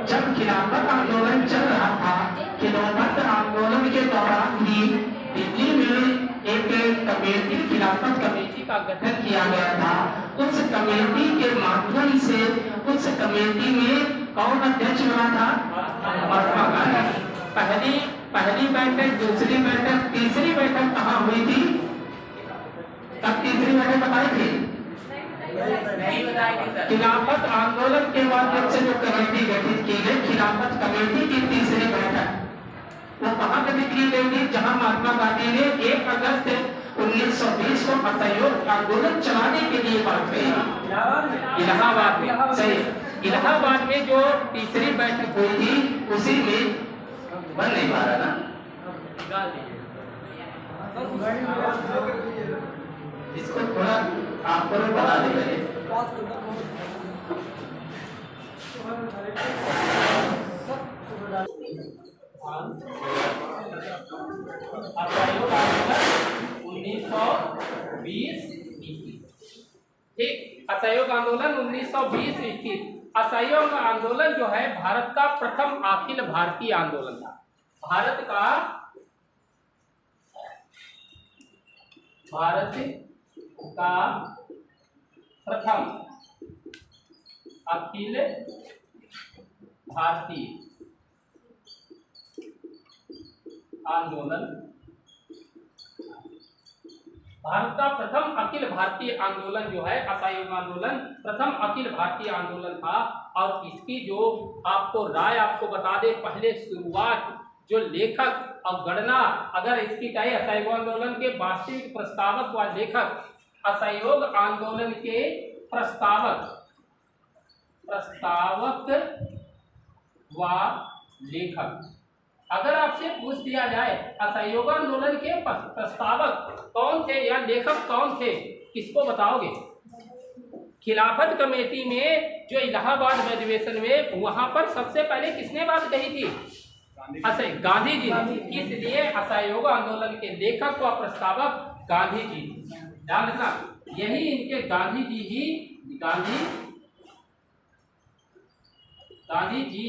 जब खिलाफत आंदोलन चल रहा था, खिलाफत आंदोलन के दौरान भी दिल्ली में एक कमेटी, खिलाफत कमेटी का गठन किया गया था। उस कमेटी के माध्यम से उस कमेटी में कौन अध्यक्ष बना था? महात्मा गांधी। पहली बैठक, दूसरी बैठक, तीसरी बैठक कहाँ हुई थी? तब तीसरी बैठक बताई थी? खिलाफत आंदोलन के बाद से जो कमेटी गठित की गई, खिलाफत कमेटी की तीसरी बैठक, वो कहाँ गठित की गई थी? जहाँ महात्मा गांधी ने 1 अगस्त 1920 को असहयोग आंदोलन चलाने के लिए बात कही, इलाहाबाद में। सही, इलाहाबाद में जो तीसरी बैठक हुई थी, उसी में बन नहीं पा रहा ना, इसको थोड़ा आपको बता देंगे। असहयोग आंदोलन 1920 ठीक, असहयोग आंदोलन 1920-21। असहयोग आंदोलन जो है भारत का प्रथम अखिल भारतीय आंदोलन था। भारत का प्रथम अखिल भारतीय आंदोलन, भारत का प्रथम अखिल भारतीय आंदोलन जो है असहयोग आंदोलन प्रथम अखिल भारतीय आंदोलन था। और इसकी जो आपको राय आपको बता दे, पहले शुरुआत जो लेखक और गणना अगर इसकी कहे, असहयोग आंदोलन के वास्तविक प्रस्तावक व लेखक, असहयोग आंदोलन के प्रस्तावक व लेखक, अगर आपसे पूछ दिया जाए असहयोग आंदोलन के प्रस्तावक कौन थे या लेखक कौन थे, किसको बताओगे? खिलाफत कमेटी में जो इलाहाबाद अधिवेशन में, वहां पर सबसे पहले किसने बात कही थी? गांधी जी ने। इसलिए असहयोग आंदोलन के लेखक व प्रस्तावक गांधी जी। ध्यान रखना, यही इनके गांधी जी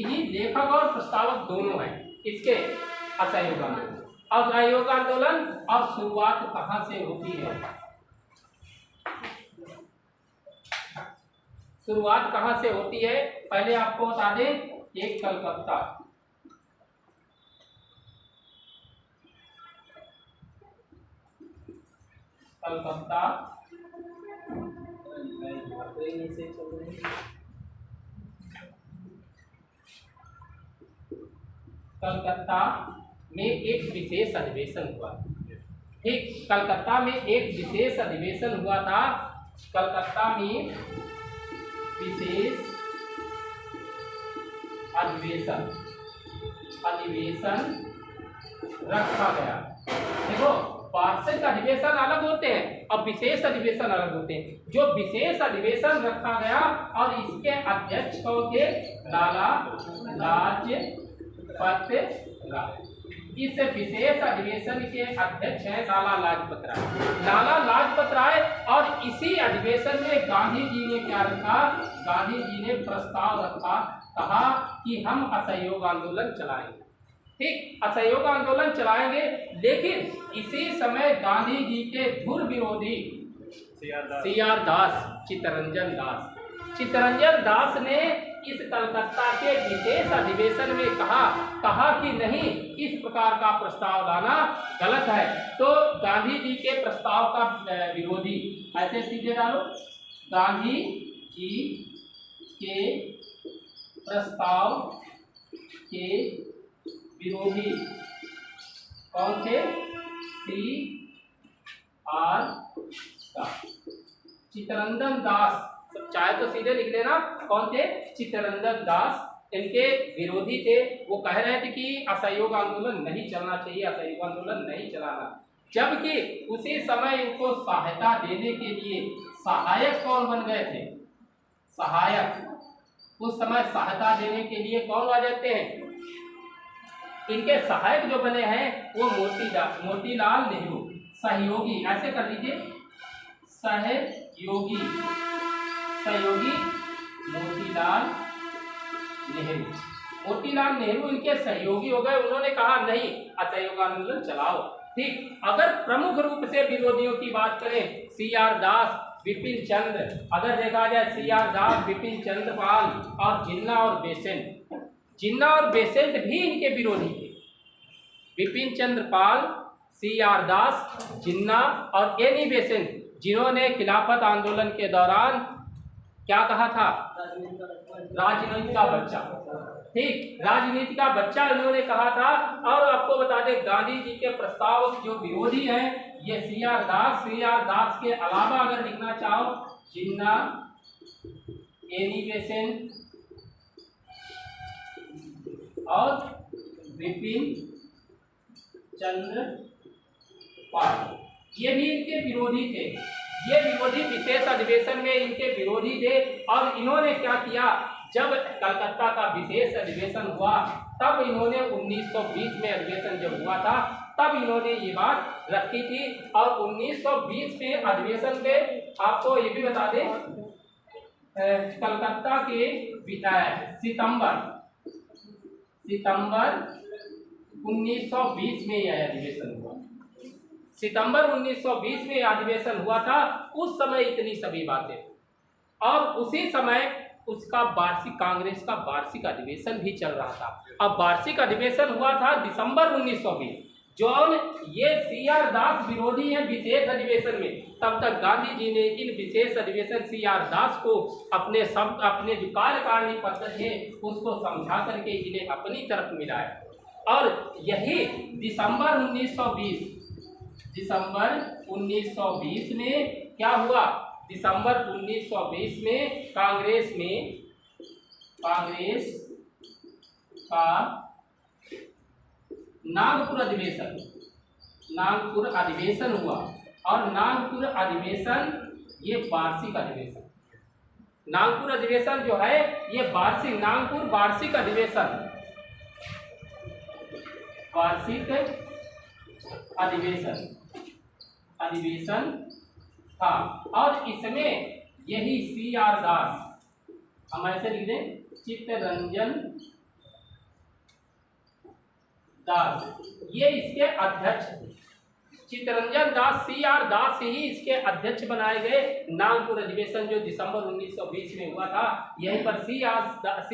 ही लेखक और प्रस्तावक दोनों हैं इसके असहयोग आंदोलन। असहयोग आंदोलन और शुरुआत कहां से होती है? शुरुआत कहां से होती है पहले आपको बता दें। एक कलकत्ता, कलकत्ता में एक विशेष अधिवेशन हुआ। ठीक, कलकत्ता में एक विशेष अधिवेशन हुआ था। कलकत्ता में विशेष अधिवेशन रखा गया। देखो, वार्षिक अधिवेशन अलग होते हैं और विशेष अधिवेशन अलग होते हैं। जो विशेष अधिवेशन रखा गया और इसके अध्यक्ष कौन थे? लाला लाजपत राय। इस विशेष अधिवेशन के अध्यक्ष हैं लाला लाजपत राय। लाला लाजपत राय, और इसी अधिवेशन में गांधी जी ने क्या रखा? गांधी जी ने प्रस्ताव रखा, कहा कि हम असहयोग आंदोलन चलाएंगे। ठीक, असहयोग आंदोलन चलाएंगे, लेकिन इसी समय गांधी जी के धुर विरोधी CR दास, चित्तरंजन दास ने इस कलकत्ता के विशेष अधिवेशन में कहा कि नहीं, इस प्रकार का प्रस्ताव लाना गलत है। तो गांधी जी के प्रस्ताव का विरोधी, ऐसे सीधे डालो, गांधी जी के प्रस्ताव के विरोधी कौन थे? CR दास, चित्तरंजन दास, चाहे तो सीधे लिख लेना कौन थे? चित्तरंजन दास इनके विरोधी थे। वो कह रहे थे कि असहयोग आंदोलन नहीं चलना चाहिए, असहयोग आंदोलन नहीं चलाना। जबकि उसी समय इनको सहायता देने के लिए सहायक कौन बन गए थे? सहायक उस समय सहायता देने के लिए कौन आ जाते हैं? इनके सहायक जो बने हैं वो मोतीलाल नेहरू। सहयोगी, ऐसे कर लीजिए, सहयोगी मोतीलाल नेहरू। मोतीलाल नेहरू इनके सहयोगी हो गए। उन्होंने कहा नहीं, असहयोग आंदोलन चलाओ। ठीक, अगर प्रमुख रूप से विरोधियों की बात करें, सी.आर. दास, विपिन चंद्र, अगर देखा जाए सी.आर. दास, विपिन चंद्र पाल और जिन्ना और बेसेंट, जिन्ना और बेसेंट भी इनके विरोधी थे। विपिन चंद्र पाल, सी.आर. दास, जिन्ना और एनी बेसेंट, जिन्होंने खिलाफत आंदोलन के दौरान क्या कहा था, राजनीति का बच्चा। ठीक, राजनीति का बच्चा इन्होंने कहा था। और आपको बता दें, गांधी जी के प्रस्ताव जो विरोधी हैं ये सी.आर. दास, सी.आर. दास के अलावा अगर लिखना चाहो, जिन्ना, एनी बेसेंट और विपिन चंद्र पाल, ये भी इनके विरोधी थे। ये विरोधी विशेष अधिवेशन में इनके विरोधी थे। और इन्होंने क्या किया, जब कलकत्ता का विशेष अधिवेशन हुआ तब इन्होंने 1920 में अधिवेशन जब हुआ था तब इन्होंने ये बात रखी थी। और 1920 में अधिवेशन पे आपको ये भी बता दें, कलकत्ता के सितंबर 1920 में यह अधिवेशन हुआ। सितंबर 1920 में अधिवेशन हुआ था। उस समय इतनी सभी बातें, और उसी समय उसका वार्षिक, कांग्रेस का वार्षिक अधिवेशन भी चल रहा था। अब वार्षिक अधिवेशन हुआ था दिसंबर 1920, जो ये सी.आर. दास विरोधी है विशेष अधिवेशन में। तब तक गांधी जी ने इन विशेष अधिवेशन सी.आर. दास को अपने जो कार्यकारिणी पद्धति है उसको समझा करके इन्हें अपनी तरफ मिलाया। और यही दिसंबर 1920 में क्या हुआ, दिसंबर 1920 में कांग्रेस का नागपुर अधिवेशन हुआ। और नागपुर अधिवेशन ये वार्षिक अधिवेशन, नागपुर अधिवेशन जो है ये नागपुर वार्षिक अधिवेशन था। और इसमें यही सी.आर. दास, हम ऐसे लिख दें, चित्तरंजन दास, ये इसके अध्यक्ष थे। चित्तरंजन दास, सी.आर. दास ही इसके अध्यक्ष बनाए गए। नागपुर अधिवेशन जो दिसंबर 1920 में हुआ था, यहीं पर सी.आर. दास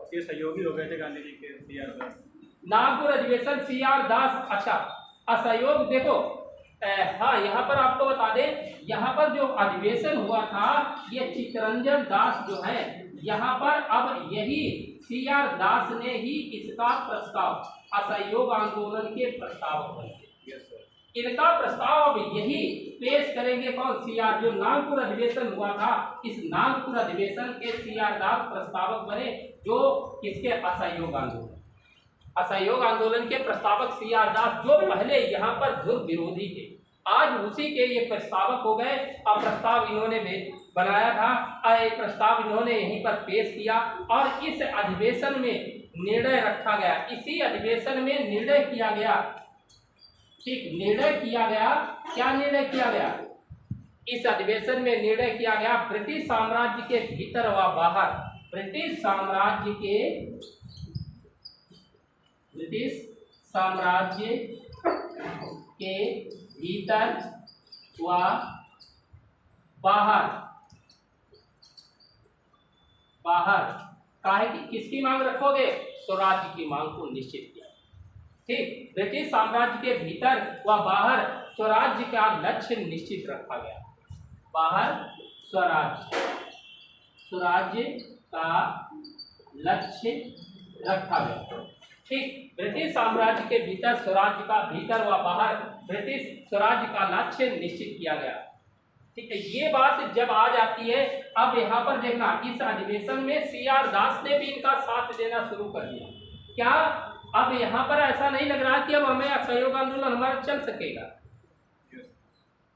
इसके सहयोगी हो गए थे गांधी जी के, सी.आर. दास। नागपुर अधिवेशन सी.आर. दास, अच्छा असहयोग देखो, हाँ यहाँ पर आपको बता दें, यहाँ पर जो अधिवेशन हुआ था ये चित्तरंजन दास जो है, यहाँ पर अब यही सी.आर. दास ने ही इसका प्रस्ताव, असहयोग आंदोलन के प्रस्ताव बने। इनका प्रस्ताव अब यही पेश करेंगे कौन, सी.आर. जो नागपुर अधिवेशन हुआ था, इस नागपुर अधिवेशन के सी.आर. दास प्रस्तावक बने, जो किसके, असहयोग आंदोलन के प्रस्तावक सी.आर. दास, जो पहले यहाँ पर ध्रुव विरोधी थे, आज उसी के ये प्रस्तावक हो गए। अब प्रस्ताव इन्होंने बनाया था, एक प्रस्ताव इन्होंने यहीं पर पेश किया। और इस अधिवेशन में निर्णय रखा गया, इसी अधिवेशन में निर्णय किया गया। ठीक, निर्णय किया गया, क्या निर्णय किया गया, इस अधिवेशन में निर्णय किया गया ब्रिटिश साम्राज्य के भीतर व बाहर, ब्रिटिश साम्राज्य के भीतर व बाहर काहे की किसकी मांग रखोगे, स्वराज्य की मांग को निश्चित किया। ठीक, ब्रिटिश साम्राज्य के भीतर व बाहर स्वराज्य का लक्ष्य निश्चित रखा गया। बाहर स्वराज्य का लक्ष्य रखा गया। ठीक, ब्रिटिश साम्राज्य के भीतर स्वराज्य का, भीतर व बाहर ब्रिटिश स्वराज्य का लक्ष्य निश्चित किया गया। ठीक है, ये बात जब आ जाती है, अब यहाँ पर देखना, इस अधिवेशन में सी.आर. दास ने भी इनका साथ देना शुरू कर दिया। क्या अब यहाँ पर ऐसा नहीं लग रहा कि अब हमें असहयोग आंदोलन हमारा चल सकेगा?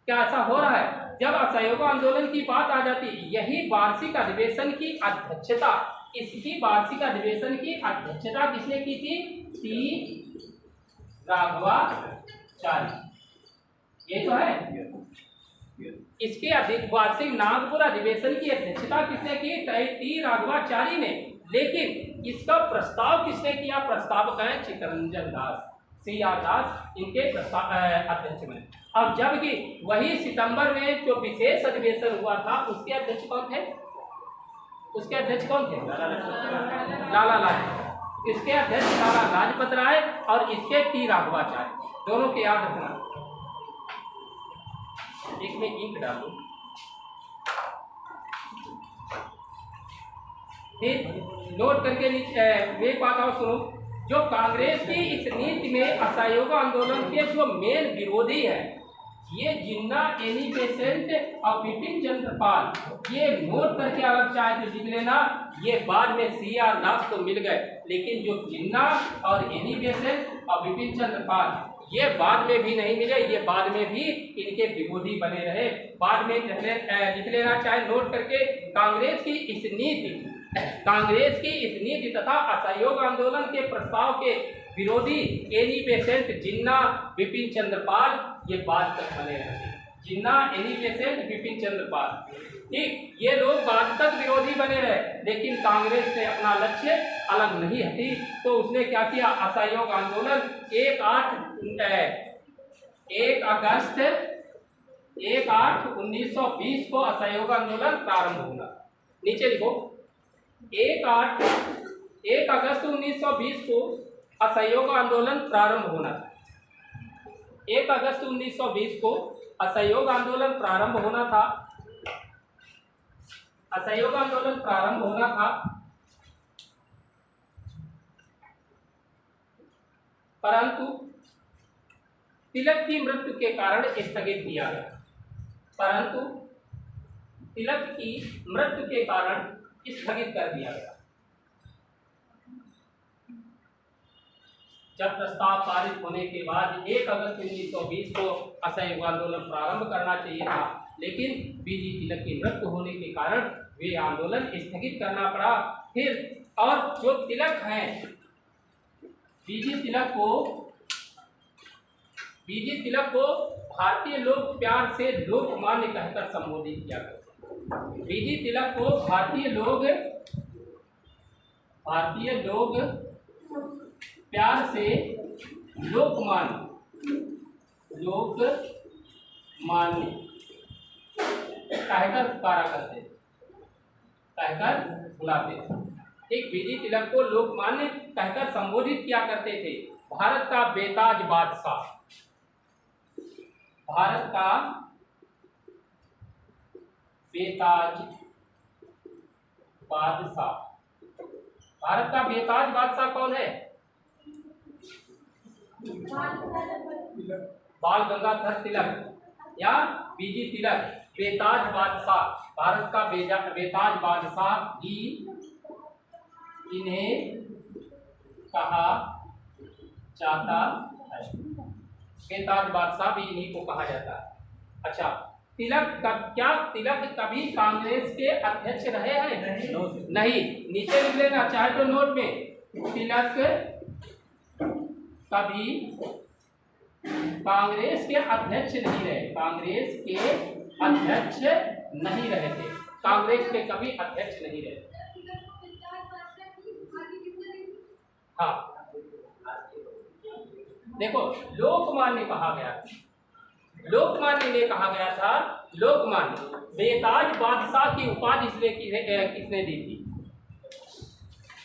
क्या ऐसा हो रहा है? जब असहयोग आंदोलन की बात आ जाती है, यही वार्षिक अधिवेशन की अध्यक्षता, इसकी वार्षिक अधिवेशन की अध्यक्षता किसने की थी? टी. राघवाचारी, ये तो है। इसके वार्षिक नागपुर अधिवेशन की अध्यक्षता किसने की? टी राघवाचारी ने। लेकिन इसका प्रस्ताव किसने किया? प्रस्तावक है चित्तरंजन दास, CR दास इनके अध्यक्ष में। अब जबकि वही सितंबर में जो विशेष अधिवेशन हुआ था उसके अध्यक्ष कौन थे? उसके अध्यक्ष कौन थे? लाला लाजपत। इसके अध्यक्ष लाला लाजपत राय और इसके टी राघवाचार्य, दोनों के याद रखना। एक में इंक डालो। फिर नोट करके एक बात और सुनो, जो कांग्रेस की इस नीति में असहयोग आंदोलन के जो मेन विरोधी है ये जिन्ना, एनी बेसेंट और बिपिन चंद्र पाल, ये नोट करके अलग चाहे तो लिख लेना। ये बाद में CR दास तो मिल गए, लेकिन जो जिन्ना और एनी बेसेंट और बिपिन चंद्र पाल ये बाद में भी नहीं मिले, ये बाद में भी इनके विरोधी बने रहे। बाद में लिख लेना चाहे नोट करके। कांग्रेस की इस नीति तथा असहयोग आंदोलन के प्रस्ताव के विरोधी एनी बेसेंट, जिन्ना, बिपिन चंद्र पाल ये बाद तक बने रहे। जिन्ना, एनी बेसेंट, बिपिन चंद्र पाल, ठीक, ये लोग बाद तक विरोधी बने रहे। लेकिन कांग्रेस ने अपना लक्ष्य अलग नहीं हटी, तो उसने क्या किया? असहयोग आंदोलन 1/8/1920 को असहयोग आंदोलन प्रारंभ हुआ। नीचे लिखो, 1 अगस्त 1920 को असहयोग आंदोलन प्रारंभ होना था। 1 अगस्त 1920 को असहयोग आंदोलन प्रारंभ होना था। असहयोग आंदोलन प्रारंभ होना था, परंतु तिलक की मृत्यु के कारण स्थगित किया गया। परंतु तिलक की मृत्यु के कारण स्थगित कर दिया गया। जब प्रस्ताव पारित होने के बाद 1 अगस्त 1920 को असहयोग आंदोलन प्रारंभ करना चाहिए था, लेकिन बीजी तिलक की मृत्यु होने के कारण वे आंदोलन स्थगित करना पड़ा। फिर और जो तिलक हैं, बीजी तिलक को भारतीय लोग प्यार से लोकमान्य कहकर संबोधित किया करते। बीजी तिलक को भारतीय लोग प्यार से लोकमान्य कहकर पुकारा करते, कहकर बुलाते थे। एक बीजी तिलक को लोकमान्य कहकर संबोधित किया करते थे। भारत का बेताज बादशाह, भारत का बेताज बादशाह कौन है? बाल गंगाधर तिलक या बीजी तिलक, बेताज बादशाह, भारत का बेताज बादशाह भी इन्हें कहा जाता है। बेताज बादशाह भी इन्हीं को कहा जाता है। अच्छा, तिलक कभी कांग्रेस के अध्यक्ष रहे हैं? नहीं। नीचे लिख लेना चाहे तो नोट में, तिलक कभी कांग्रेस के अध्यक्ष नहीं रहे। कांग्रेस के अध्यक्ष नहीं रहे थे। कांग्रेस के कभी अध्यक्ष नहीं रहे। हाँ, देखो, लोकमान्य कहा गया, लोकमान्य ने कहा गया था। लोकमान्य बेताज बादशाह की उपाधि किसने दी थी?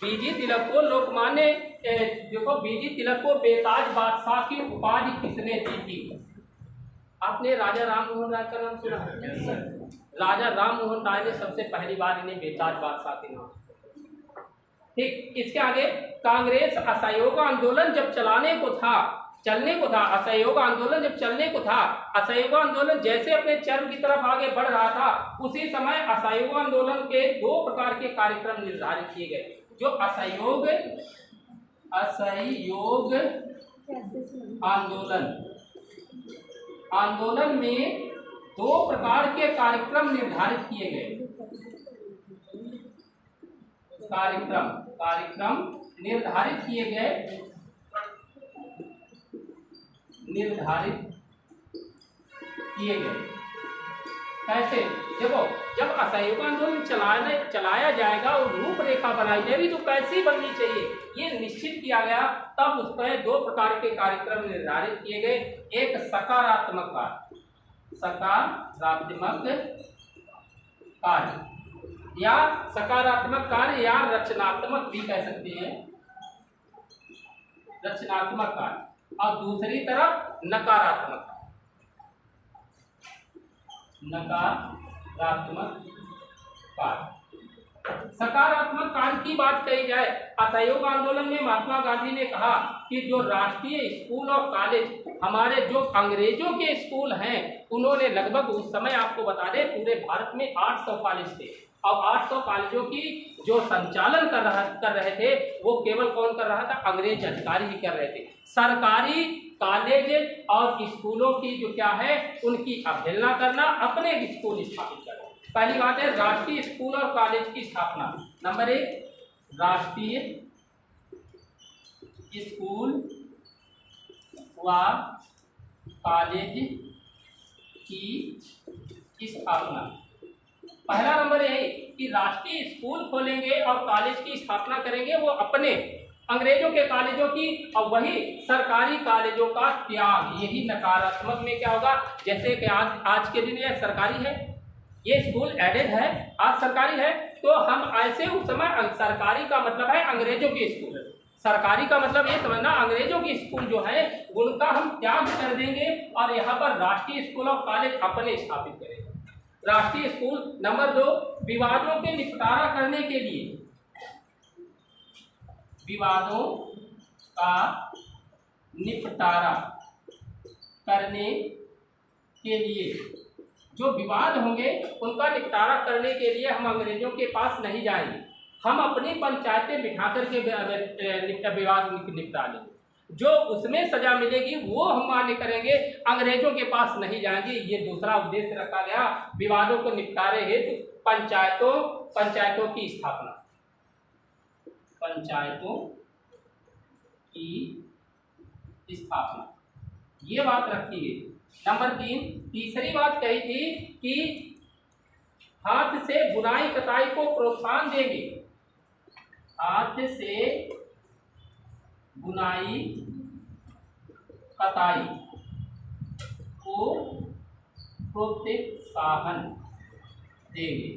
बीजी तिलक को लोकमान्य, देखो, बीजी तिलक को बेताज बादशाह की उपाधि किसने दी थी? आपने राजा राममोहन राय का नाम सुना है? राजा राममोहन राय ने सबसे पहली बार इन्हें बेताज बादशाह के नाम। ठीक, इसके आगे कांग्रेस असहयोग आंदोलन जब चलने को था, असहयोग आंदोलन जब चलने को था, असहयोग आंदोलन जैसे अपने चरम की तरफ आगे बढ़ रहा था, उसी समय असहयोग आंदोलन के 2 प्रकार के कार्यक्रम निर्धारित किए गए। जो असहयोग आंदोलन में 2 प्रकार के कार्यक्रम निर्धारित किए गए। कार्यक्रम निर्धारित किए गए। कैसे? देखो, जब असहयोग आंदोलन चलाया जाएगा और रूपरेखा बनाई जाएगी तो कैसी बननी चाहिए ये निश्चित किया गया। तब उस पर 2 प्रकार के कार्यक्रम निर्धारित किए गए। एक सकारात्मक कार्य या सकारात्मक कार्य या रचनात्मक भी कह सकते हैं, रचनात्मक कार्य, और दूसरी तरफ नकारात्मक कार्य। सकारात्मक कार्य की बात कही जाए, असहयोग आंदोलन में महात्मा गांधी ने कहा कि जो राष्ट्रीय स्कूल और कॉलेज हमारे जो अंग्रेजों के स्कूल हैं, उन्होंने लगभग उस समय आपको बता दें पूरे भारत में 800 कॉलेज थे। अब 800 कॉलेजों की जो संचालन कर रहे थे वो केवल कौन कर रहा था? अंग्रेज अधिकारी ही कर रहे थे। सरकारी कॉलेज और स्कूलों की जो क्या है उनकी अवहेलना करना, अपने स्कूल स्थापित करना। पहली बात है राष्ट्रीय स्कूल और कॉलेज की स्थापना। नंबर 1, राष्ट्रीय स्कूल व कॉलेज की स्थापना। पहला नंबर है कि राष्ट्रीय स्कूल खोलेंगे और कॉलेज की स्थापना करेंगे वो अपने, अंग्रेजों के कॉलेजों की, और वही सरकारी कॉलेजों का त्याग। यही नकारात्मक में क्या होगा? जैसे कि आज के दिन ये सरकारी है, ये स्कूल एडेड है, आज सरकारी है, तो हम ऐसे उस समय सरकारी का मतलब है अंग्रेजों के स्कूल, सरकारी का मतलब ये समझना अंग्रेजों के स्कूल जो है उनका हम त्याग कर देंगे और यहाँ पर राष्ट्रीय स्कूल और कॉलेज अपने स्थापित करेंगे। राष्ट्रीय स्कूल। नंबर 2, विवादों के निपटारा करने के लिए, विवादों का निपटारा करने के लिए, जो विवाद होंगे उनका निपटारा करने के लिए हम अंग्रेजों के पास नहीं जाएंगे, हम अपनी पंचायतें बिठा करके विवाद निपटा लेंगे। जो उसमें सजा मिलेगी वो हम मान्य करेंगे, अंग्रेजों के पास नहीं जाएंगे। ये दूसरा उद्देश्य रखा गया। विवादों को निपटारे हेतु पंचायतों की स्थापना, पंचायतों की स्थापना, ये बात रखी गई। नंबर 3, तीसरी बात कही थी कि हाथ से बुनाई कताई को प्रोत्साहन देंगे, हाथ से बुनाई कताई को प्रोत्साहन देंगे।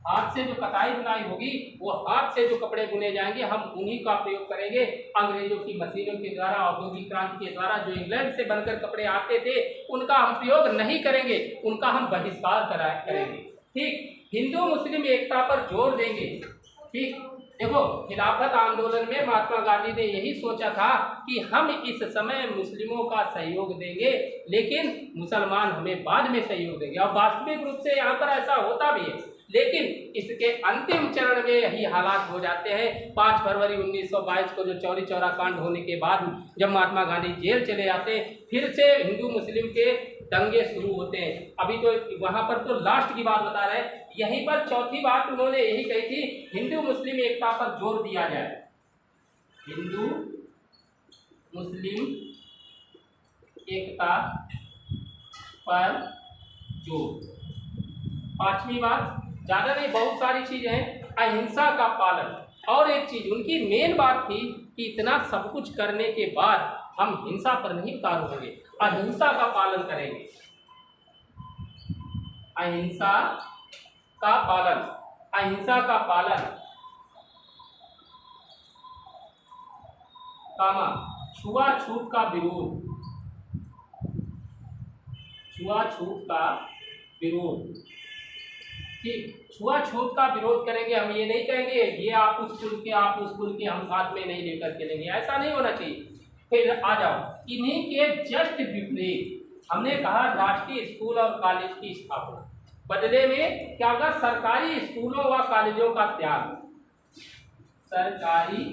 हाथ से जो कताई बुनाई होगी वो हाथ से जो कपड़े बुने जाएंगे हम उन्हीं का प्रयोग करेंगे। अंग्रेजों की मशीनों के द्वारा, औद्योगिक क्रांति के द्वारा जो इंग्लैंड से बनकर कपड़े आते थे उनका हम प्रयोग नहीं करेंगे, उनका हम बहिष्कार करेंगे। ठीक, हिंदू मुस्लिम एकता पर जोर देंगे। ठीक, देखो खिलाफत आंदोलन में महात्मा गांधी ने यही सोचा था कि हम इस समय मुस्लिमों का सहयोग देंगे लेकिन मुसलमान हमें बाद में सहयोग देंगे, और वास्तविक रूप से यहाँ पर ऐसा होता भी है। लेकिन इसके अंतिम चरण में यही हालात हो जाते हैं। 5 फरवरी 1922 को जो चौरी चौरा कांड होने के बाद जब महात्मा गांधी जेल चले जाते हैं, फिर से हिंदू मुस्लिम के दंगे शुरू होते हैं। अभी तो वहाँ पर तो लास्ट की बात बता रहे हैं, यहीं पर चौथी बात उन्होंने यही कही थी, हिंदू मुस्लिम एकता पर जोर दिया जाए, हिंदू मुस्लिम एकता पर जोर। 5वीं बात, ज़्यादा नहीं बहुत सारी चीज़ें हैं, अहिंसा का पालन। और एक चीज़ उनकी मेन बात थी कि इतना सब कुछ करने के बाद हम हिंसा पर नहीं उतारू होंगे, अहिंसा का पालन करेंगे, अहिंसा का पालन, अहिंसा का पालन। छुआछूत का विरोध, छुआछूत का विरोध। ठीक, छुआछूत का विरोध करेंगे। हम ये नहीं कहेंगे ये आप उस कुल के आप उस कुल के, हम साथ में नहीं लेकर चलेंगे, ऐसा नहीं होना चाहिए। फिर आ जाओ, इन्हीं के जस्ट विपरीत हमने कहा राष्ट्रीय स्कूल और कॉलेज की स्थापना, बदले में क्या होगा? सरकारी स्कूलों व कॉलेजों का त्याग, सरकारी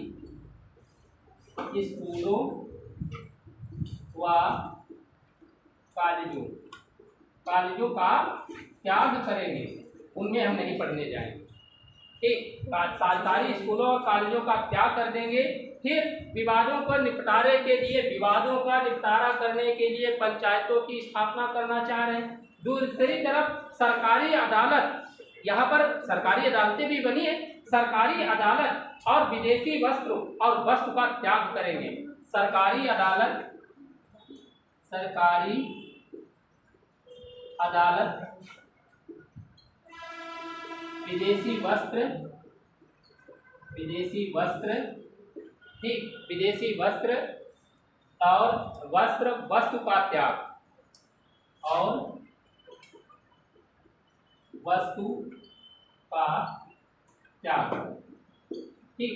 स्कूलों व कॉलेजों का त्याग करेंगे, उनमें हम नहीं पढ़ने जाएंगे। ठीक, सरकारी स्कूलों और कॉलेजों का त्याग कर देंगे। फिर विवादों पर निपटारे के लिए, विवादों का निपटारा करने के लिए पंचायतों की स्थापना करना चाह रहे हैं। दूसरी तरफ सरकारी अदालत, यहाँ पर सरकारी अदालतें भी बनी है, सरकारी अदालत और विदेशी वस्त्र और वस्तु का त्याग करेंगे। सरकारी अदालत, सरकारी अदालत, विदेशी वस्त्र, विदेशी वस्त्र, ठीक, विदेशी वस्त्र और वस्तु का त्याग, और वस्तु का त्याग, ठीक।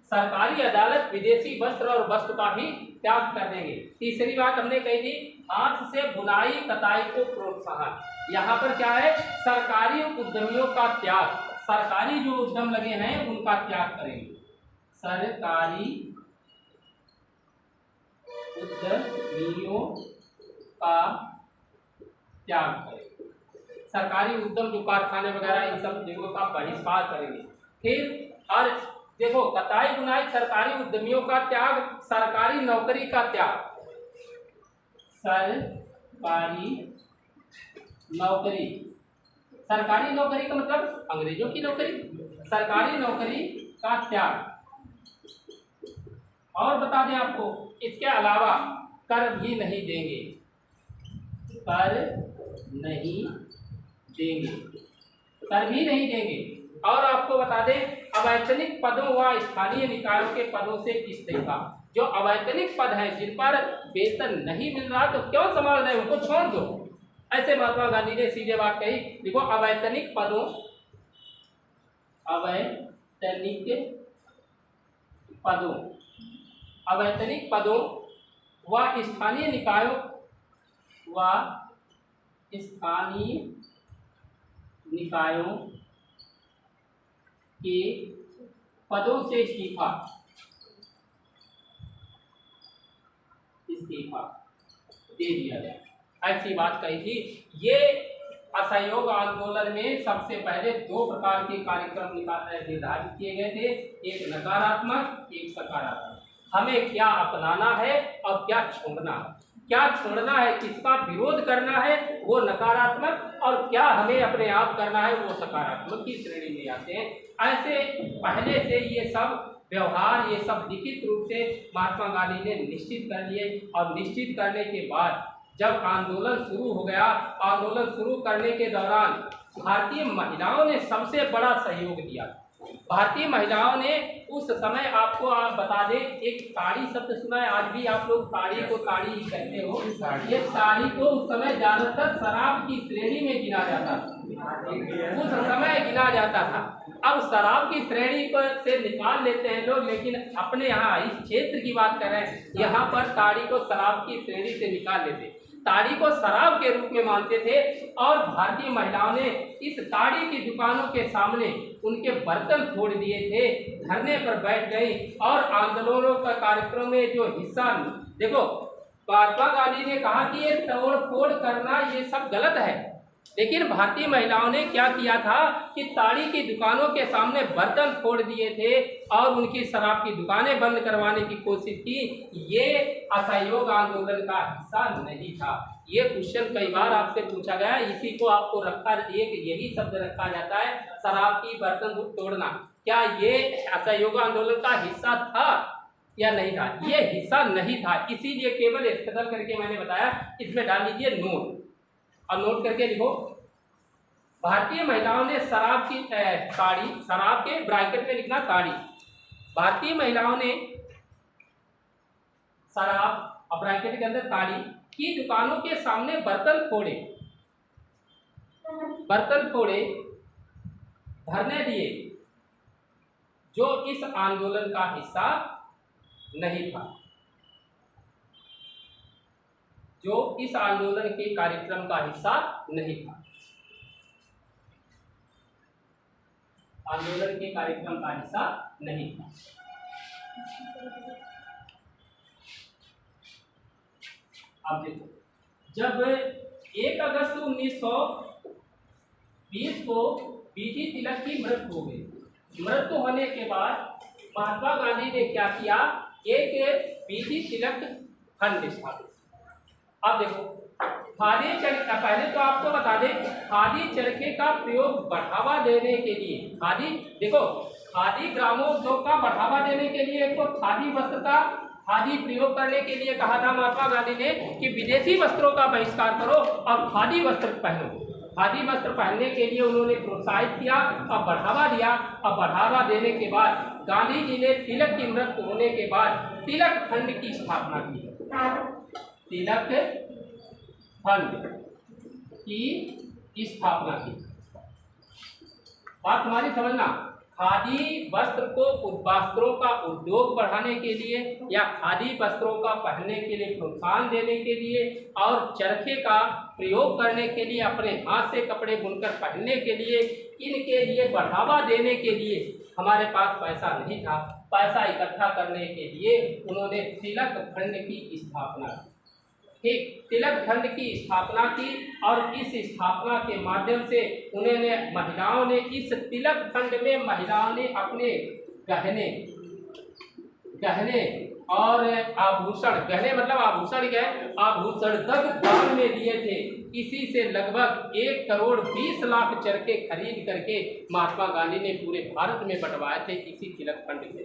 सरकारी अदालत विदेशी वस्त्र और वस्तु का भी त्याग कर देंगे। तीसरी बात हमने कही थी, हाथ से बुनाई कताई को प्रोत्साहन। यहाँ पर क्या है, सरकारी उद्यमियों का त्याग, सरकारी जो उद्यम लगे हैं उनका त्याग करेंगे। सरकारी उद्यमियों का त्याग करेंगे। सरकारी उद्यम जो कारखाने वगैरह इन सब जगहों का बहिष्कार करेंगे। फिर और देखो, कताई बुनाई सरकारी उद्यमियों का त्याग, सरकारी नौकरी का त्याग, सरकारी नौकरी, सरकारी नौकरी का मतलब अंग्रेजों की नौकरी, सरकारी नौकरी का त्याग। और बता दें आपको, इसके अलावा कर भी नहीं देंगे, कर नहीं देंगे, कर भी नहीं देंगे। और आपको बता दें, अवैतनिक पदों व स्थानीय निकायों के पदों से इस्तीफा। जो अवैतनिक पद हैं, जिन पर वेतन नहीं मिल रहा, तो क्यों संभाल रहे, उनको छोड़ दो। ऐसे महात्मा गांधी ने सीधे बात कही। देखो, अवैतनिक पदों, अवैतनिक पदों, अवैतनिक पदों व स्थानीय निकायों व स्थानीय निकायों के पदों से इस्तीफा, इस्तीफा दे दिया गया। ऐसी बात कही थी। ये असहयोग आंदोलन में सबसे पहले दो प्रकार के कार्यक्रम निर्धारित किए गए थे, एक नकारात्मक, एक सकारात्मक। हमें क्या अपनाना है और क्या छोड़ना है, क्या छोड़ना है, किसका विरोध करना है वो नकारात्मक, और क्या हमें अपने आप करना है वो सकारात्मक की श्रेणी में आते हैं। ऐसे पहले से ये सब व्यवहार, ये सब लिखित रूप से महात्मा गांधी ने निश्चित कर लिए। और निश्चित करने के बाद जब आंदोलन शुरू हो गया, आंदोलन शुरू करने के दौरान भारतीय महिलाओं ने सबसे बड़ा सहयोग दिया। भारतीय महिलाओं ने उस समय, आपको आप बता दें, एक ताड़ी शब्द सुना है, आज भी आप लोग ताड़ी को ताड़ी ही कहते हो। ये ताड़ी को उस समय ज्यादातर शराब की श्रेणी में गिना जाता था, उस समय गिना जाता था। अब शराब की श्रेणी पर से निकाल लेते हैं लोग, लेकिन अपने यहाँ इस क्षेत्र की बात कर रहे हैं, यहाँ पर ताड़ी को शराब की श्रेणी से निकाल लेते, ताड़ी को शराब के रूप में मानते थे। और भारतीय महिलाओं ने इस ताड़ी की दुकानों के सामने उनके बर्तन फोड़ दिए थे, धरने पर बैठ गई और आंदोलनों का कार्यक्रम में जो हिस्सा, देखो महात्मा गांधी ने कहा कि ये तोड़ फोड़ करना ये सब गलत है, लेकिन भारतीय महिलाओं ने क्या किया था कि ताड़ी की दुकानों के सामने बर्तन फोड़ दिए थे और उनकी शराब की दुकानें बंद करवाने की कोशिश की। ये असहयोग आंदोलन का हिस्सा नहीं था। ये क्वेश्चन कई बार आपसे पूछा गया, इसी को आपको रखा, एक यही शब्द रखा जाता है, शराब की बर्तन तोड़ना। क्या ये असहयोग आंदोलन का हिस्सा था या नहीं था? ये हिस्सा नहीं था, इसीलिए केवल स्पेशल करके मैंने बताया। इसमें डाल लीजिए नोट, और नोट करके लिखो, भारतीय महिलाओं ने शराब की ताड़ी, शराब के ब्रैकेट में लिखना ताड़ी, भारतीय महिलाओं ने शराब और ब्रैकेट के अंदर ताड़ी की दुकानों के सामने बर्तन फोड़े, बर्तन फोड़े, धरने दिए, जो इस आंदोलन का हिस्सा नहीं था, जो इस आंदोलन के कार्यक्रम का हिस्सा नहीं था, आंदोलन के कार्यक्रम का हिस्सा नहीं था। अब देखो, जब 1 अगस्त 1920 को बीटी तिलक की मृत्यु हो गई, मृत्यु होने के बाद महात्मा गांधी ने क्या किया, एक बीटी तिलक फंड स्थापित। अब देखो, खादी चरखे, पहले तो आपको बता दें, खादी चरखे का प्रयोग बढ़ावा देने के लिए, खादी देखो, खादी ग्रामोद्योग का बढ़ावा देने के लिए एक तो खादी वस्त्र का, खादी प्रयोग करने के लिए कहा था महात्मा गांधी ने कि विदेशी वस्त्रों का बहिष्कार करो और खादी वस्त्र पहनो। खादी वस्त्र पहनने के लिए उन्होंने प्रोत्साहित किया और बढ़ावा दिया। और बढ़ावा देने के बाद गांधी जी ने तिलक की मृत्यु होने के बाद तिलक फंड की स्थापना की। तिलक फंड की स्थापना की। बात हमारी समझना, खादी वस्त्रों का उद्योग बढ़ाने के लिए या खादी वस्त्रों का पहनने के लिए प्रोत्साहन देने के लिए और चरखे का प्रयोग करने के लिए, अपने हाथ से कपड़े बुनकर पहनने के लिए, इनके लिए बढ़ावा देने के लिए हमारे पास पैसा नहीं था। पैसा इकट्ठा करने के लिए उन्होंने तिलक फंड की स्थापना की। ठीक, तिलक फंड की स्थापना की और इस स्थापना के माध्यम से उन्होंने, महिलाओं ने, इस तिलक फंड में महिलाओं ने अपने गहने और आभूषण, गहने मतलब आभूषण क्या है, आभूषण तक दान में दिए थे। इसी से लगभग 1 करोड़ 20 लाख चरखे खरीद करके महात्मा गांधी ने पूरे भारत में बंटवाए थे। इसी तिलक फंड से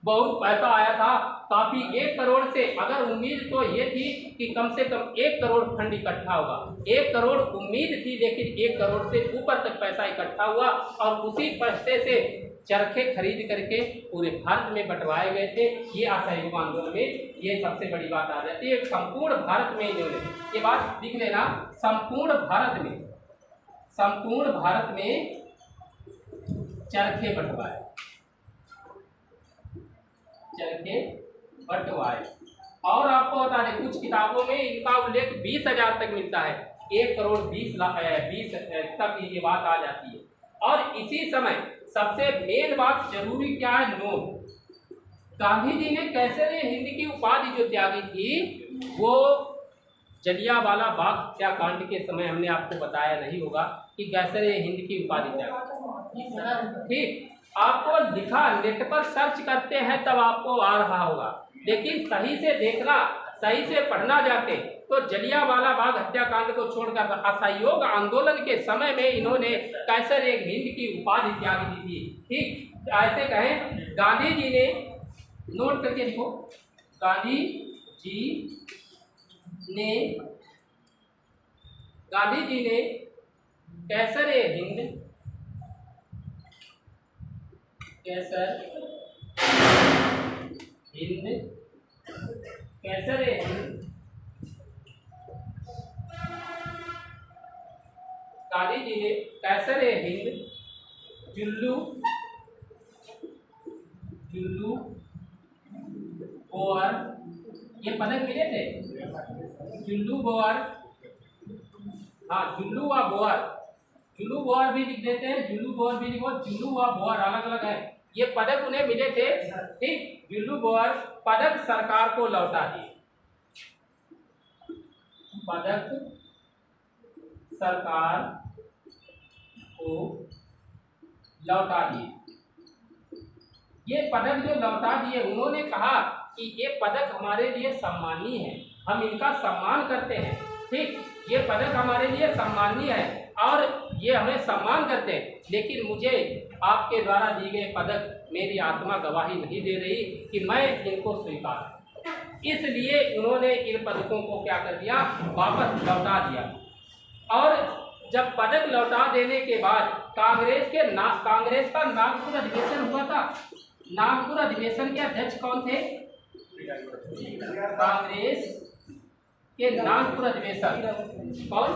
बहुत पैसा आया था, काफी। 1 करोड़ से, अगर उम्मीद तो ये थी कि कम से कम 1 करोड़ फंड इकट्ठा होगा, 1 करोड़ उम्मीद थी, लेकिन 1 करोड़ से ऊपर तक पैसा इकट्ठा हुआ और उसी पैसे से चरखे खरीद करके पूरे भारत में बंटवाए गए थे। ये असहयोग आंदोलन में ये सबसे बड़ी बात आ जाती है। संपूर्ण भारत में इन्होंने, ये बात लिख लेना, संपूर्ण भारत में चरखे बंटवाए, चरखे बंटवाए। और आपको बता दें, कुछ किताबों में इनका उल्लेख 20,000 तक मिलता है। 1 करोड़ 20 तक ये बात आ जाती है। और इसी समय सबसे मेन बात जरूरी क्या है, नोट। गांधी जी ने कैसर हिंद की उपाधि जो त्यागी थी, वो जलियांवाला बाग हत्याकांड के समय, हमने आपको बताया नहीं होगा कि कैसर हिंद की उपाधि त्यागी। ठीक, आपको लिखा, नेट पर सर्च करते हैं तब आपको आ रहा होगा, लेकिन सही से देखना, सही से पढ़ना जाके तो जलियांवाला बाग हत्याकांड को छोड़कर असहयोग आंदोलन के समय में इन्होंने कैसर हिंद की उपाधि त्यागी दी थी। ठीक, ऐसे कहें, गांधी जी ने, नोट करके लिखो, गांधी जी ने कैसर हिंद गांधी जी ने कैसर हिंद जुल्लू बोअर, ये पदक मिले थे। जुल्लू बोअर, हाँ, जुल्लू व बोअर, जुल्लू बोअर भी लिख देते हैं, जुल्लू बोअर भी लिखो, जुल्लू व बोअर अलग अलग है। ये पदक उन्हें मिले थे। ठीक, जुल्लू बोअर पदक सरकार को लौटा दिए, पदक सरकार को लौटा दिए। ये पदक जो लौटा दिए, उन्होंने कहा कि ये पदक हमारे लिए सम्मानीय है, हम इनका सम्मान करते हैं। ठीक, ये पदक हमारे लिए सम्मानीय है और ये हमें सम्मान करते हैं, लेकिन मुझे आपके द्वारा दिए गए पदक, मेरी आत्मा गवाही नहीं दे रही कि मैं इनको स्वीकार, इसलिए उन्होंने इन पदकों को क्या कर दिया, वापस लौटा दिया। और जब पदक लौटा देने के बाद कांग्रेस का नागपुर अधिवेशन हुआ था। नागपुर अधिवेशन के अध्यक्ष कौन थे? कांग्रेस के नागपुर अधिवेशन कौन?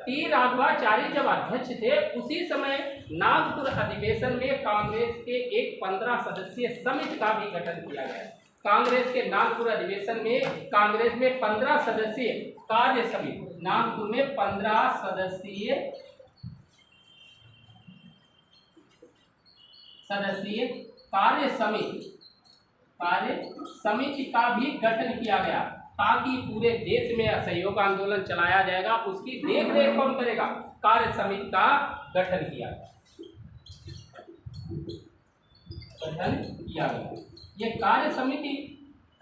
टी राघवाचारी जब अध्यक्ष थे, उसी समय नागपुर अधिवेशन में कांग्रेस के एक 15 सदस्यीय समिति का भी गठन किया गया। कांग्रेस के नागपुर अधिवेशन में कांग्रेस में 15 सदस्यीय कार्य समिति, नागपुर में 15 सदस्यीय कार्य समिति का भी गठन किया गया, ताकि पूरे देश में असहयोग आंदोलन चलाया जाएगा, उसकी देखरेख कौन करेगा? कार्य समिति का गठन किया गया। ये कार्य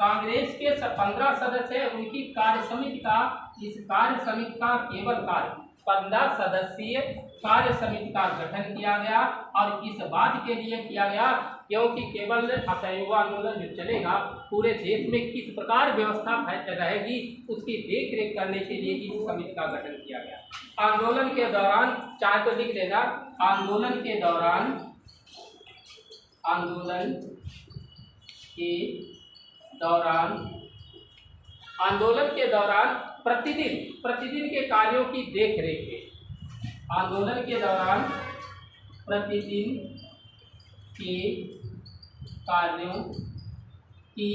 कांग्रेस के 15 सदस्य हैं, उनकी कार्य समिति का, इस कार्य समिति का केवल कार्य 15 सदस्यीय कार्य समिति का गठन किया गया। और इस बात के लिए किया गया क्योंकि केवल असहयोग आंदोलन जो चलेगा पूरे देश में किस प्रकार व्यवस्था रहेगी उसकी देखरेख करने के लिए इस समिति का गठन किया गया। आंदोलन के दौरान, चाहे तो लिख लेना, आंदोलन के दौरान प्रतिदिन के कार्यों की देखरेख है। आंदोलन के दौरान प्रतिदिन के कार्यों की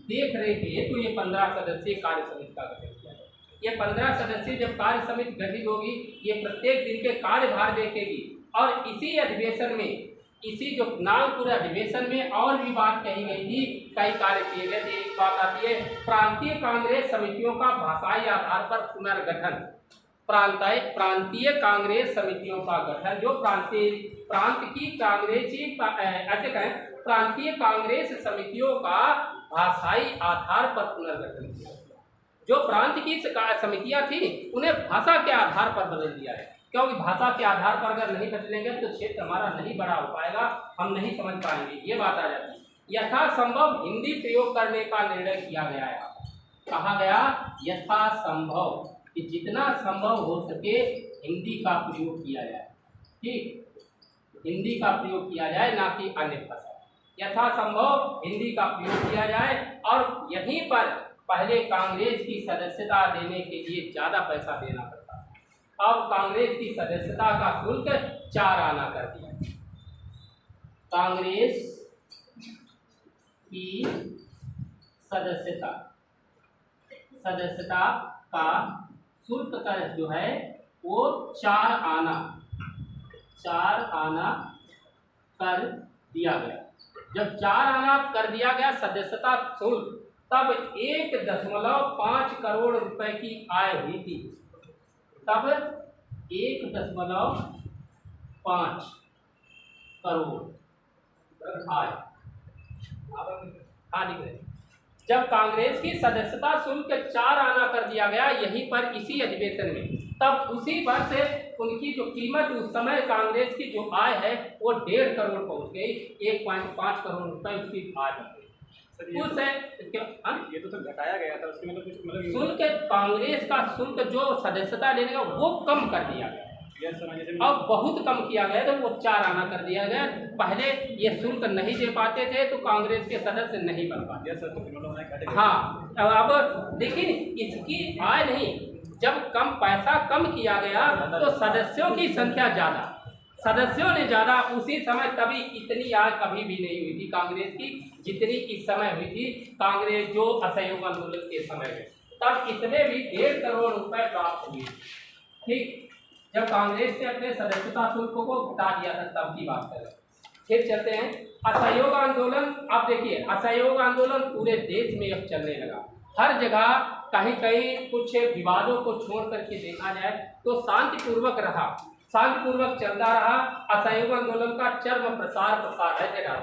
देखरेख हेतु ये 15 सदस्यीय कार्य समिति का गठन किया गया। ये 15 सदस्यीय जब कार्य समिति गठित होगी, ये प्रत्येक दिन के कार्यभार देखेगी। और इसी अधिवेशन में, इसी जो नागपुर अधिवेशन में और भी बात कही गई थी, कई कार्य किए गए थे। एक बात आती है प्रांतीय कांग्रेस समितियों का भाषाई आधार पर पुनर्गठन। प्रांतीय कांग्रेस समितियों का गठन, जो प्रांत की कांग्रेसी प्रांतीय कांग्रेस समितियों का भाषाई आधार पर पुनर्गठन किया। जो प्रांत की समितियां थी उन्हें भाषा के आधार पर बदल दिया है, क्योंकि भाषा के आधार पर अगर नहीं बदलेंगे तो क्षेत्र हमारा नहीं बड़ा हो पाएगा, हम नहीं समझ पाएंगे, ये बात आ जाती है। यथासंभव हिंदी प्रयोग करने का निर्णय किया गया है। कहा गया यथासंभव, कि जितना संभव हो सके हिंदी का प्रयोग किया जाए। ठीक, हिंदी का प्रयोग किया जाए, ना कि अन्य भाषा। यथासंभव हिंदी का प्रयोग किया जाए। और यहीं पर पहले कांग्रेस की सदस्यता लेने के लिए ज़्यादा पैसा देना पड़ता है। अब कांग्रेस की सदस्यता का शुल्क 4 आना कर दिया। कांग्रेस की सदस्यता का शुल्क का जो है वो 4 आना कर दिया गया। जब 4 आना कर दिया गया सदस्यता शुल्क, तब 1.5 करोड़ रुपए की आय हुई थी। तब 1.5 करोड़ आय। हाँ, लिख रहे। जब कांग्रेस की सदस्यता शुल्क 4 आना कर दिया गया यहीं पर इसी अधिवेशन में, तब उसी वर्ष उनकी जो कीमत, उस समय कांग्रेस की जो आय है वो 1.5 करोड़ पहुंच गई। 1.5 करोड़ रुपए उसकी आय हो गई। ये तो सब घटाया गया था, उसके मतलब शुल्क, कांग्रेस का शुल्क जो सदस्यता लेने का वो कम कर दिया गया। अब बहुत कम किया गया, तो वो 4 आना कर दिया गया। पहले ये शुल्क नहीं दे पाते थे तो कांग्रेस के सदस्य नहीं बन पाते। हाँ, अब लेकिन इसकी आय नहीं, जब कम पैसा कम किया गया तो सदस्यों की संख्या ज़्यादा, सदस्यों ने ज़्यादा। उसी समय तभी इतनी आय कभी भी नहीं हुई थी कांग्रेस की जितनी इस समय हुई थी कांग्रेस जो असहयोग आंदोलन के समय में। तब इसमें भी 1.5 करोड़ रुपए प्राप्त हुए। ठीक, जब कांग्रेस ने अपने सदस्यता शुल्क को घटा दिया था तब की बात करें। फिर चलते हैं असहयोग आंदोलन। अब देखिए, असहयोग आंदोलन पूरे देश में अब चलने लगा। हर जगह कहीं कहीं कुछ विवादों को छोड़ करके देखा जाए तो शांतिपूर्वक रहा, शांतिपूर्वक चलता रहा। असहयोग आंदोलन का चरम प्रसार है जगह।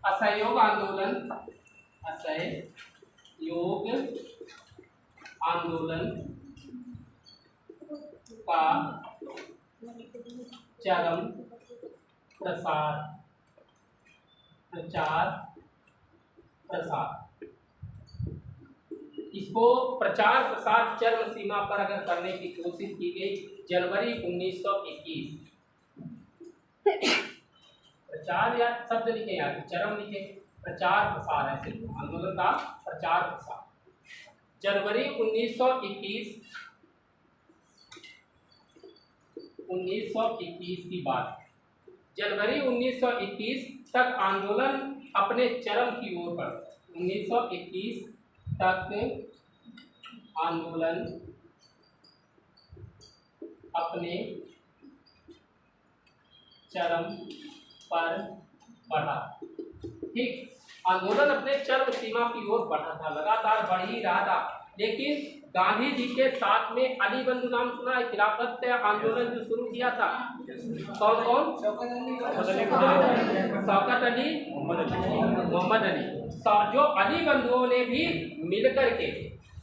असहयोग आंदोलन का चरम प्रसार, इसको प्रचार प्रसार चरम सीमा पर अगर करने की कोशिश की गई जनवरी 1921। प्रचार या शब्द लिखे, यहाँ चरम लिखे, प्रचार प्रसार है सिर्फ आंदोलन का प्रचार प्रसार। जनवरी 1921 की बात। जनवरी 1921 तक आंदोलन अपने चरम की ओर बढ़ा। 1921 तक आंदोलन अपने चरम पर बढ़ा। ठीक, आंदोलन अपने चरम सीमा की ओर बढ़ा था, लगातार बढ़ ही रहा था। लेकिन गांधी जी के साथ में अली बंधु नाम सुना है, खिलाफत आंदोलन जो शुरू किया था, कौन कौन? शौकत अली, मोहम्मद अली। जो अली बंधुओं ने भी मिलकर के,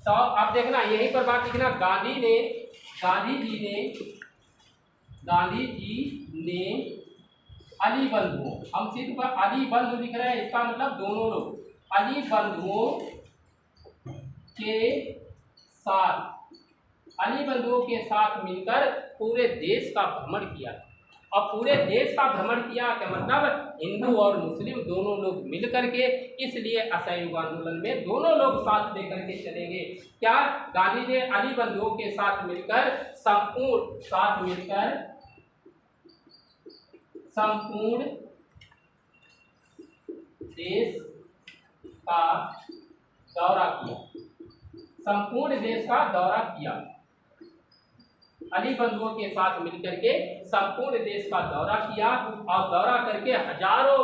अब देखना यहीं पर बात लिखना, गांधी जी ने अली बंधुओं, हम सिर्फ अली बंधु लिख रहे हैं, इसका मतलब दोनों लोग, अली बंधुओं के साथ मिलकर पूरे देश का भ्रमण किया। और पूरे देश का भ्रमण किया का मतलब हिंदू और मुस्लिम दोनों लोग मिलकर के, इसलिए असहयोग आंदोलन में दोनों लोग साथ लेकर के चलेंगे। क्या गांधी ने अली बंधुओं के साथ मिलकर संपूर्ण देश का दौरा किया, संपूर्ण देश का दौरा किया। अली बंधुओं के साथ मिलकर के संपूर्ण देश का दौरा किया, और दौरा करके हजारों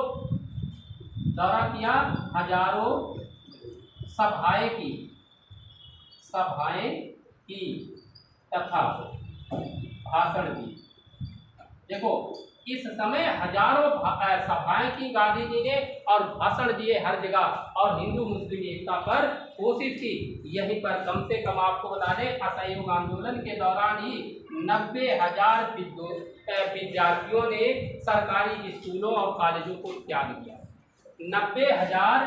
सभाएं की तथा भाषण दी। देखो इस समय हजारों सभाएं की गांधी जी ने और भाषण दिए हर जगह, और हिंदू मुस्लिम एकता पर कोशिश की। यहीं पर कम से कम आपको बता दें, असहयोग आंदोलन के दौरान ही 90,000 विद्यार्थियों ने सरकारी स्कूलों और कॉलेजों को त्याग दिया। 90,000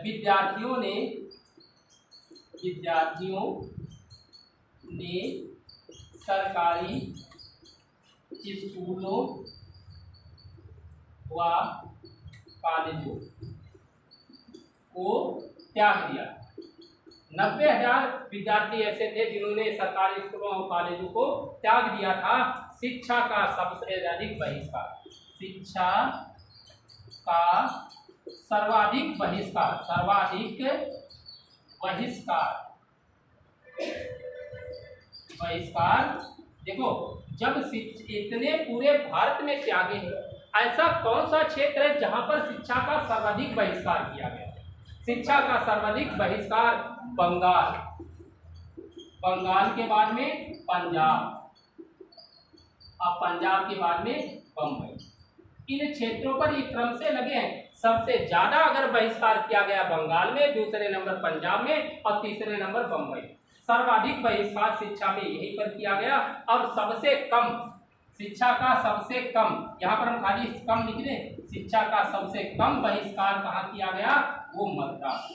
विद्यार्थियों ने सरकारी स्कूलों व कॉलेजों को त्याग दिया। 90,000 विद्यार्थी ऐसे थे जिन्होंने सरकारी स्कूलों और कॉलेजों को त्याग दिया था। शिक्षा का सबसे अधिक बहिष्कार, शिक्षा का सर्वाधिक बहिष्कार। देखो जब इतने पूरे भारत में त्यागे हैं, ऐसा कौन सा क्षेत्र है जहां पर शिक्षा का सर्वाधिक बहिष्कार किया गया? शिक्षा का सर्वाधिक बहिष्कार बंगाल के बाद में पंजाब, अब पंजाब के बाद में बम्बई। इन क्षेत्रों पर ये क्रम से लगे हैं। सबसे ज्यादा अगर बहिष्कार किया गया बंगाल में, दूसरे नंबर पंजाब में, और तीसरे नंबर बम्बई। सर्वाधिक बहिष्कार शिक्षा में यहीं पर किया गया, और सबसे कम शिक्षा का सबसे कम, यहाँ पर हम खाली कम लिख दें, शिक्षा का सबसे कम बहिष्कार कहाँ किया गया? वो मद्रास।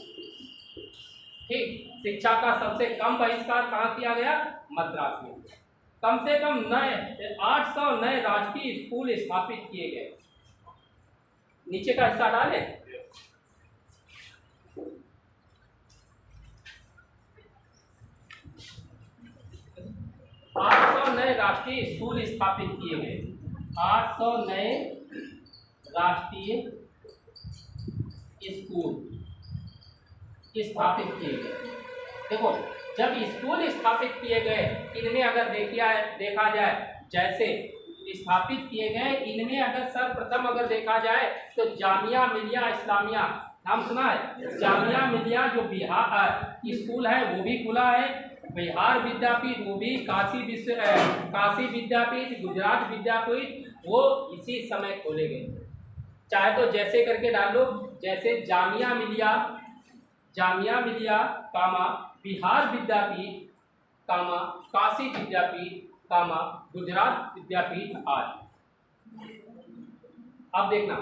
ठीक, शिक्षा का सबसे कम बहिष्कार कहाँ किया गया? मद्रास में। कम से कम 800 नए राष्ट्रीय स्कूल स्थापित किए गए। नीचे का हिस्सा डालें। 800 नए राष्ट्रीय स्कूल स्थापित किए गए। 800 नए राष्ट्रीय स्कूल स्थापित किए गए। देखो जब स्कूल स्थापित किए गए, इनमें अगर देखा जाए, जैसे स्थापित किए गए, इनमें अगर सर्वप्रथम अगर देखा जाए तो जामिया मिलिया इस्लामिया नाम सुना है? जामिया मिलिया जो बिहार स्कूल है वो भी खुला है, बिहार विद्यापीठ वो भी, काशी विद्यापीठ, गुजरात विद्यापीठ वो इसी समय खोले गए। चाहे तो जैसे करके डाल लो, जैसे जामिया मिलिया कामा बिहार विद्यापीठ कामा काशी विद्यापीठ कामा गुजरात विद्यापीठ आदि। अब देखना,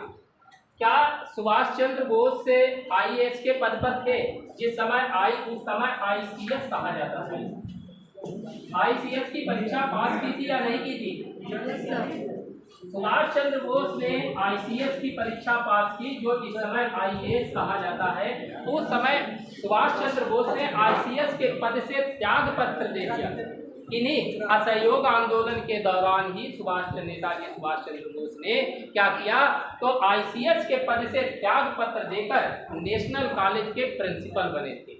क्या सुभाष चंद्र बोस से आईएएस के पद पर थे जिस समय उस समय आईसीएस कहा जाता था? आईसीएस की परीक्षा पास की थी या नहीं की थी? सुभाष चंद्र बोस ने आईसीएस की परीक्षा पास की, जो इस समय आईएएस कहा जाता है। उस समय सुभाष चंद्र बोस ने आईसीएस के पद से त्याग पत्र दे दिया। इन्हीं असहयोग आंदोलन के दौरान ही नेताजी सुभाष चंद्र बोस ने क्या किया, तो आईसीएस के पद से त्याग पत्र देकर नेशनल कॉलेज के प्रिंसिपल बने थे।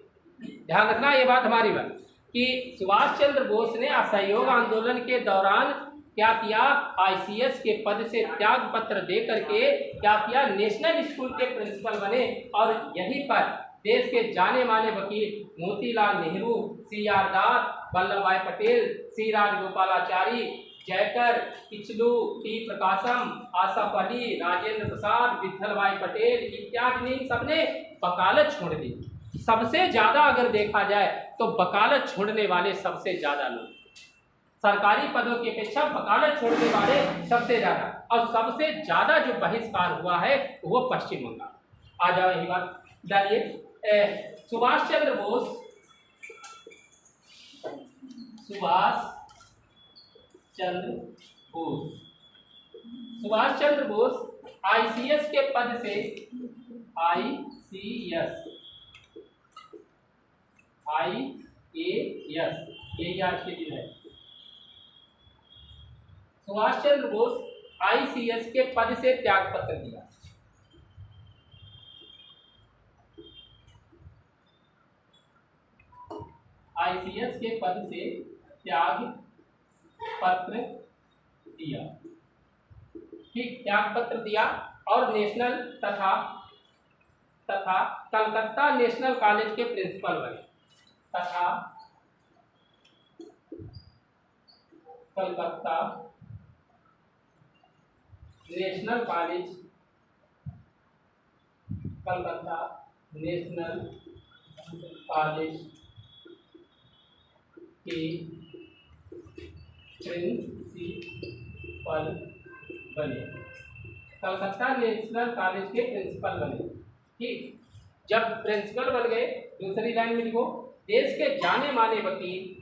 ध्यान रखना ये बात हमारी बात, कि सुभाष चंद्र बोस ने असहयोग आंदोलन के दौरान क्या किया, आईसीएस के पद से त्याग पत्र दे करके क्या किया, नेशनल स्कूल के प्रिंसिपल बने। और यहीं पर देश के जाने माने वकील मोतीलाल नेहरू, CR दास, वल्लभ भाई पटेल, श्री राजगोपालाचारी, जयकर, किचलू, टी प्रकाशम, आसफ अली, राजेंद्र प्रसाद, विट्ठल भाई पटेल इत्यादि ने सबने वकालत छोड़ दी। सबसे ज़्यादा अगर देखा जाए तो वकालत छोड़ने वाले सबसे ज़्यादा लोग, सरकारी पदों की अपेक्षा वकालत छोड़ने वाले सबसे ज़्यादा, और सबसे ज़्यादा जो बहिष्कार हुआ है वो पश्चिम बंगाल। आ जाओ यही बात डालिए। सुभाष चंद्र बोस, सुभाष चंद्र बोस, सुभाष चंद्र बोस ICS के पद से, ICS, IAS, यही आज के दिन है। सुभाष चंद्र बोस ICS के पद से त्याग पत्र दिया। ICS के पद से त्याग पत्र दिया, ठीक, त्याग पत्र दिया। और नेशनल तथा कलकत्ता नेशनल कॉलेज के प्रिंसिपल बने, तथा Calcutta national college, Calcutta national college के प्रिंसिपल बने, कलकत्ता नेशनल कॉलेज के प्रिंसिपल बने, ठीक। जब प्रिंसिपल बन गए, दूसरी लाइन में लिखो, देश के जाने माने वकील,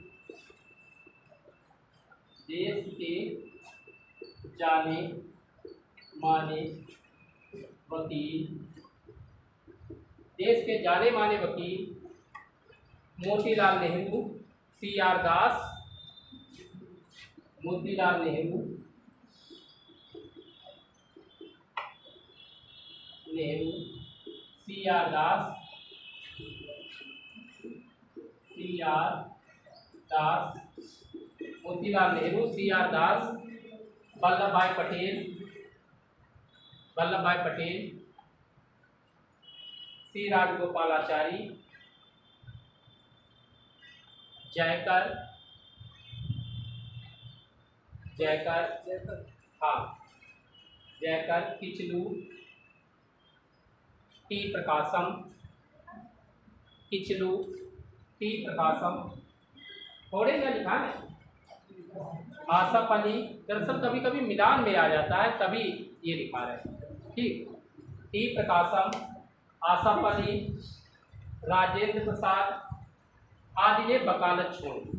देश के जाने माने वकील, देश के जाने माने वकील मोतीलाल नेहरू, CR दास, मोतीलाल नेहरू, CR दास, CR दास, मोतीलाल नेहरू, CR दास, वल्लभ भाई पटेल, वल्लभ भाई पटेल, श्री राजगोपालाचारी, जयकर, जयकर, हाँ, जयकर, किचलू, टी प्रकाशम, किचलू, टी प्रकाशम, थोड़े ना लिखा है, आसफ अली, दरअसल कभी कभी मिलान में आ जाता है तभी ये लिखा रहे, ठीक। टी प्रकाशम, आसफ अली, राजेंद्र प्रसाद आदि ने वकालत छोड़ दी,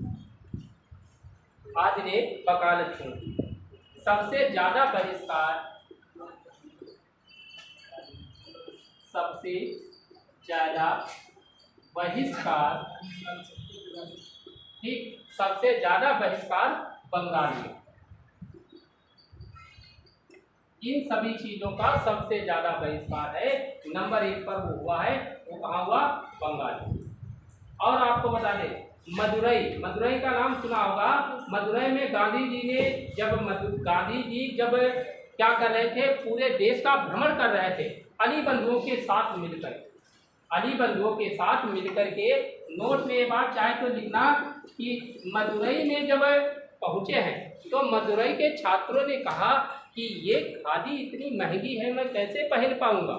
आदि ने वकालत छोड़ दी। सबसे ज़्यादा बहिष्कार, सबसे ज़्यादा बहिष्कार, ठीक, सबसे ज़्यादा बहिष्कार बंगाल में। इन सभी चीज़ों का सबसे ज़्यादा बहिष्कार है, नंबर 1 पर वो हुआ है, वो कहाँ हुआ? बंगाल में। और आपको बता दें, मदुरई, मदुरई का नाम सुना होगा। मदुरई में गांधी जी ने गांधी जी जब क्या कर रहे थे, पूरे देश का भ्रमण कर रहे थे अली बंधुओं के साथ मिलकर, अली बंधुओं के साथ मिलकर के। नोट में ये बात चाहे तो लिखना कि मदुरई में जब पहुँचे हैं तो मदुरई के छात्रों ने कहा कि ये खादी इतनी महंगी है, मैं कैसे पहन पाऊँगा।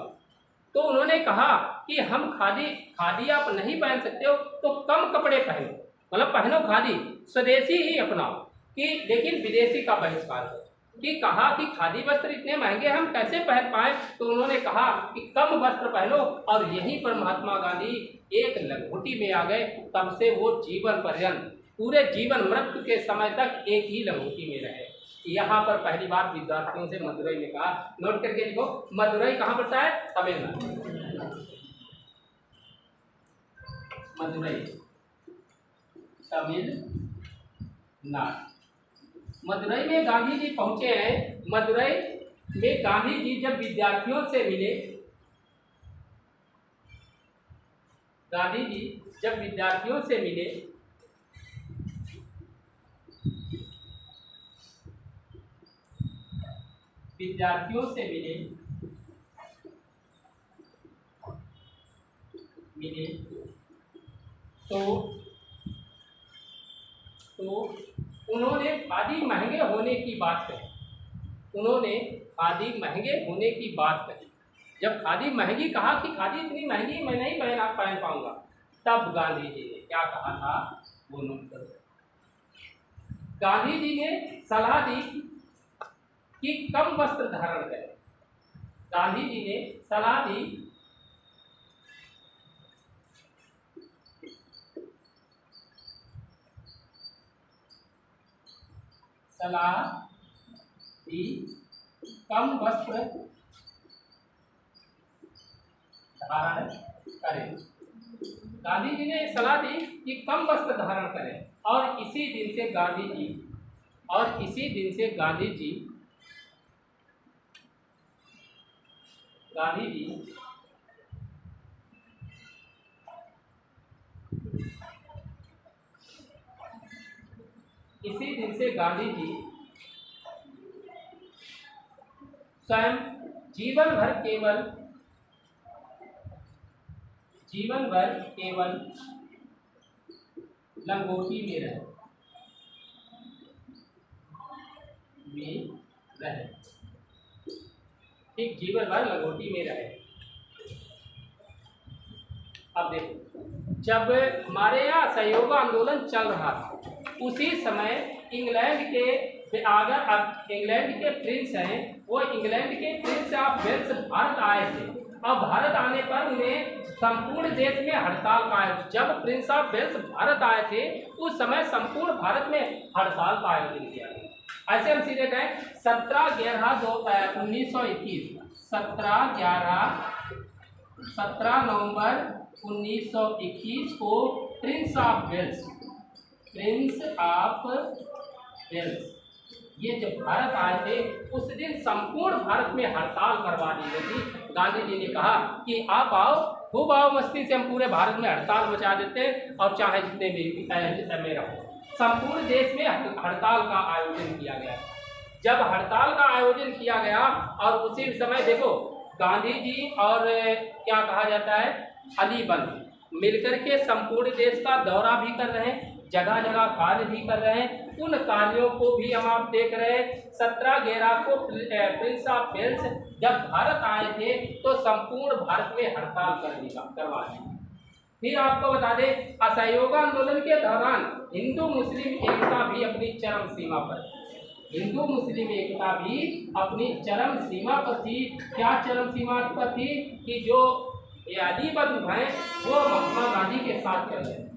तो उन्होंने कहा कि हम खादी आप नहीं पहन सकते हो तो कम कपड़े पहनो, मतलब पहनो खादी, स्वदेशी ही अपनाओ, कि लेकिन विदेशी का बहिष्कार हो। कि कहा कि खादी वस्त्र इतने महंगे हम कैसे पहन पाए, तो उन्होंने कहा कि कम वस्त्र पहनो। और यहीं पर महात्मा गांधी एक लंगोटी में आ गए। तब से वो जीवन पर्यंत, पूरे जीवन मृत्यु के समय तक एक ही लंगोटी में रहे। यहाँ पर पहली बार विद्यार्थियों से मदुरई में कहा, नोट करके लिखो, मदुरई कहाँ पड़ता है? तमिलनाडु। मदुरई तमिलनाडु। मदुरई में गांधी जी पहुंचे हैं। मदुरई में गांधी जी जब विद्यार्थियों से मिले, गांधी जी जब विद्यार्थियों से मिले मिले तो उन्होंने खादी महंगे होने की बात कही। उन्होंने खादी महंगे होने की बात कही। जब खादी महंगी कहा कि खादी इतनी महंगी मैं नहीं पहन पाऊंगा, तब गांधी जी ने क्या कहा था वो नोट करो। गांधी जी ने सलाह दी कि कम वस्त्र धारण करें। गांधी जी ने सलाह दी कम वस्त्र धारण करें। गांधी जी ने सलाह दी कि कम वस्त्र धारण करें और इसी दिन से गांधी जी स्वयं जीवन भर केवल लंगोटी में रहे। ठीक, जीवन भर लंगोटी में रहे। अब देखो, जब हमारे यहाँ असहयोग आंदोलन चल रहा था, उसी समय इंग्लैंड के प्रिंस हैं, वो इंग्लैंड के प्रिंस ऑफ वेल्स भारत आए थे। अब भारत आने पर उन्हें संपूर्ण देश में हड़ताल का आयोजन, जब प्रिंस ऑफ वेल्स भारत आए थे उस समय संपूर्ण भारत में हड़ताल का आयोजन किया गया। ऐसे हम सीधे गए 17 नवंबर 1921 को प्रिंस ऑफ वेल्स ये जब भारत आए थे उस दिन संपूर्ण भारत में हड़ताल करवा दी गई थी। गांधी जी ने कहा कि आप आओ, खूब आओ, मस्ती से हम पूरे भारत में हड़ताल मचा देते हैं और चाहे जितने भी में रहो। संपूर्ण देश में हड़ताल का आयोजन किया गया। जब हड़ताल का आयोजन किया गया और उसी समय देखो गांधी जी और क्या कहा जाता है अली बंधु मिलकर के संपूर्ण देश का दौरा भी कर रहे हैं, जगह जगह कार्य भी कर रहे हैं। उन कार्यों को भी हम आप देख रहे हैं। 17/11 को प्रिंस ऑफ वेल्स जब भारत आए थे तो संपूर्ण भारत में हड़ताल करवा दी। फिर आपको बता दें, असहयोग आंदोलन के दौरान हिंदू मुस्लिम एकता भी अपनी चरम सीमा पर थी। क्या चरम सीमा पर थी कि जो ये अली बंधु हैं वो महात्मा गांधी के साथ चल रहे हैं।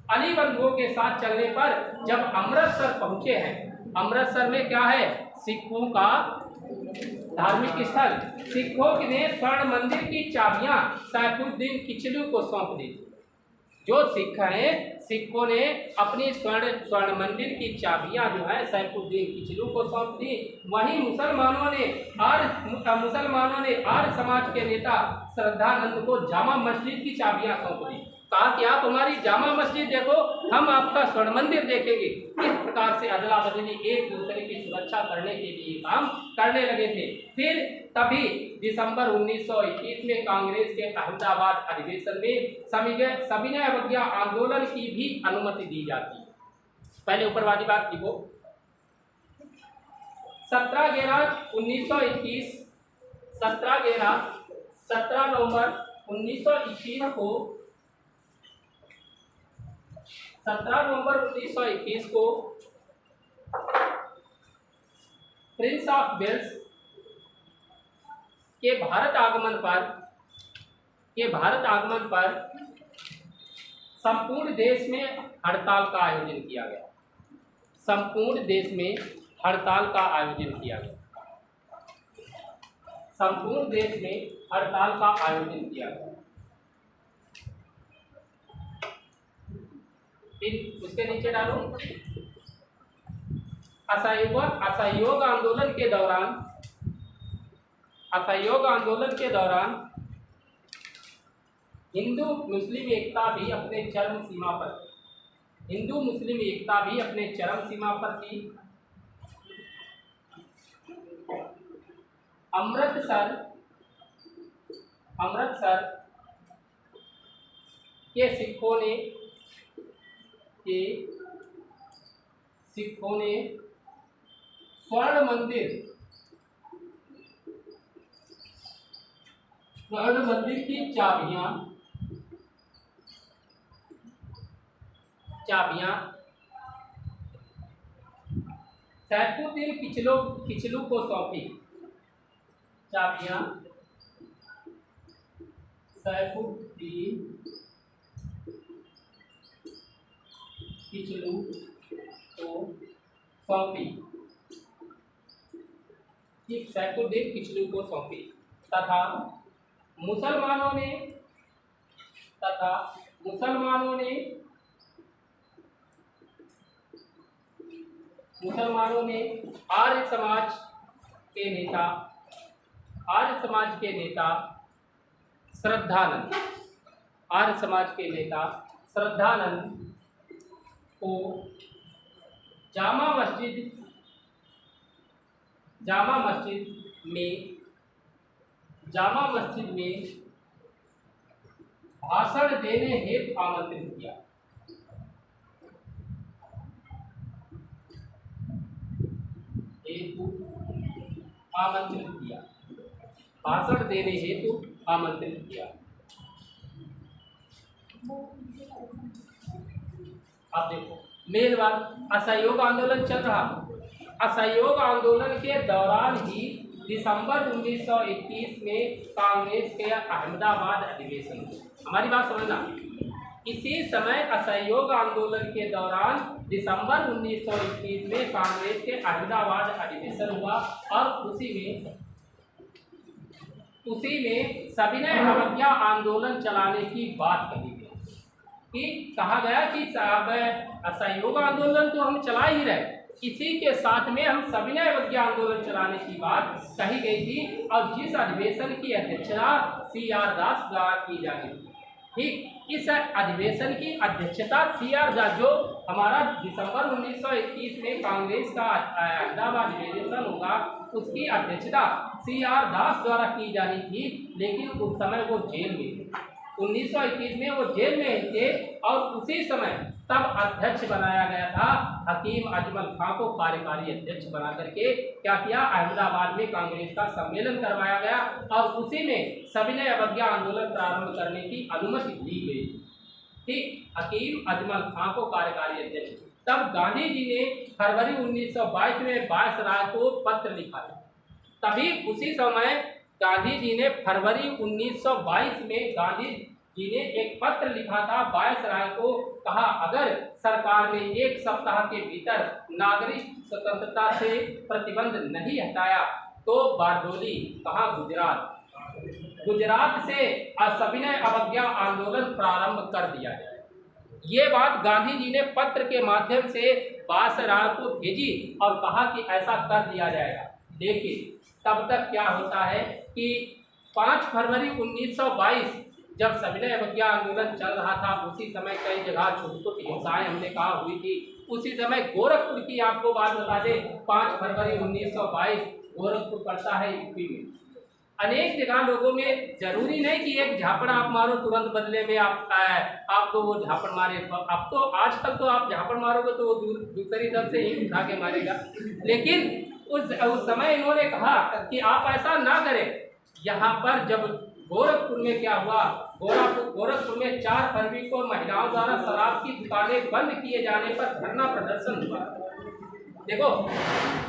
अली बंधुओं के साथ चलने पर जब अमृतसर पहुंचे हैं, अमृतसर में क्या है सिखों का धार्मिक स्थल, सिखों ने स्वर्ण मंदिर की चाबियां सैफुद्दीन किचलू को सौंप दी। जो सिख हैं, सिखों ने अपनी स्वर्ण मंदिर की चाबियां जो है सैफुद्दीन किचलू को सौंप दी। वहीं मुसलमानों ने आर्य समाज के नेता श्रद्धानंद को जामा मस्जिद की चाबियां सौंप दी। कहा कि आप हमारी जामा मस्जिद देखो, हम आपका स्वर्ण मंदिर देखेंगे। इस प्रकार से अदला बदली एक दूसरे की सुरक्षा करने के लिए काम करने लगे थे। फिर तभी दिसंबर 1921 में कांग्रेस के अहमदाबाद अधिवेशन में सविनय अवज्ञा आंदोलन की भी अनुमति दी जाती है। पहले ऊपर वाली बात लिखो। 17 नवंबर 1921 को 17 नवंबर 1921 को प्रिंस ऑफ वेल्स के भारत आगमन पर संपूर्ण देश में हड़ताल का आयोजन किया गया। संपूर्ण देश में हड़ताल का आयोजन किया गया। संपूर्ण देश में हड़ताल का आयोजन किया गया। फिर उसके नीचे डालो असहयोग आंदोलन के दौरान हिंदू मुस्लिम एकता भी अपने चरम सीमा पर थी। अमृतसर के सिखों ने स्वर्ण मंदिर की चाबियां सैफुद्दीन किचलू को सौंपी। चाबियां सैफुद्दीन किचलू को सौंपी। सैफुद्दीन किचलू को सौंपी तथा मुसलमानों ने आर्य समाज के नेता श्रद्धानंद को जामा मस्जिद में भाषण देने हेतु आमंत्रित किया। भाषण देने हेतु आमंत्रित किया। अब देखो मेन बात, असहयोग आंदोलन चल रहा। असहयोग आंदोलन के दौरान ही दिसंबर 1921 में कांग्रेस के अहमदाबाद अधिवेशन, हमारी बात समझना, इसी समय असहयोग आंदोलन के दौरान दिसंबर 1921 में कांग्रेस के अहमदाबाद अधिवेशन हुआ और उसी में सविनय अवज्ञा आंदोलन चलाने की बात कही गई कि कहा गया कि असहयोग आंदोलन तो हम चला ही रहे, इसी के साथ में हम सविनय अवज्ञा आंदोलन चलाने की बात कही गई थी और जिस अधिवेशन की अध्यक्षता CR दास द्वारा की जानी थी। ठीक, इस अधिवेशन की अध्यक्षता CR दास, जो हमारा दिसंबर 1921 में कांग्रेस का अहमदाबाद अधिवेशन होगा, उसकी अध्यक्षता CR दास द्वारा की जानी थी, लेकिन उस समय वो जेल में थे। 1921 में वो जेल में थे और उसी समय तब अध्यक्ष बनाया गया था हकीम अजमल खां को कार्यकारी अध्यक्ष बना करके क्या किया, अहमदाबाद में कांग्रेस का सम्मेलन करवाया गया और उसी में सविनय अवज्ञा आंदोलन प्रारंभ करने की अनुमति दी गई। ठीक, हकीम अजमल खां को कार्यकारी अध्यक्ष। तब गांधी जी ने फरवरी 1922 में वायसराय को पत्र लिखा था। तभी उसी समय गांधी जी ने फरवरी 1922 में गांधी जी ने एक पत्र लिखा था वायसराय को, कहा अगर सरकार ने 1 सप्ताह के भीतर नागरिक स्वतंत्रता से प्रतिबंध नहीं हटाया तो बारडोली, कहा गुजरात से सविनय अवज्ञा आंदोलन प्रारंभ कर दिया जाए। ये बात गांधी जी ने पत्र के माध्यम से वायसराय को भेजी और कहा कि ऐसा कर दिया जाएगा। देखिए तब तक क्या होता है कि 5 फरवरी 1922 जब सविनय अवज्ञा आंदोलन चल रहा था, उसी समय कई जगह छोटी-छोटी हिंसाएं हमने कहा हुई थी। उसी समय गोरखपुर की आपको बात बता दें, 5 फरवरी 1922 गोरखपुर पड़ता है यूपी में। अनेक जगह लोगों में जरूरी नहीं कि एक झापड़ आप मारो तुरंत बदले में आप तो वो झापड़ मारे। अब तो आजकल तो आप झापड़ मारोगे तो वो दूसरी तरफ से ही उठा के मारेगा, लेकिन उस समय इन्होंने कहा कि आप ऐसा ना करें। यहाँ पर जब गोरखपुर में क्या हुआ, गोरखपुर में 4 फरवरी को महिलाओं द्वारा शराब की दुकानें बंद किए जाने पर धरना प्रदर्शन हुआ। देखो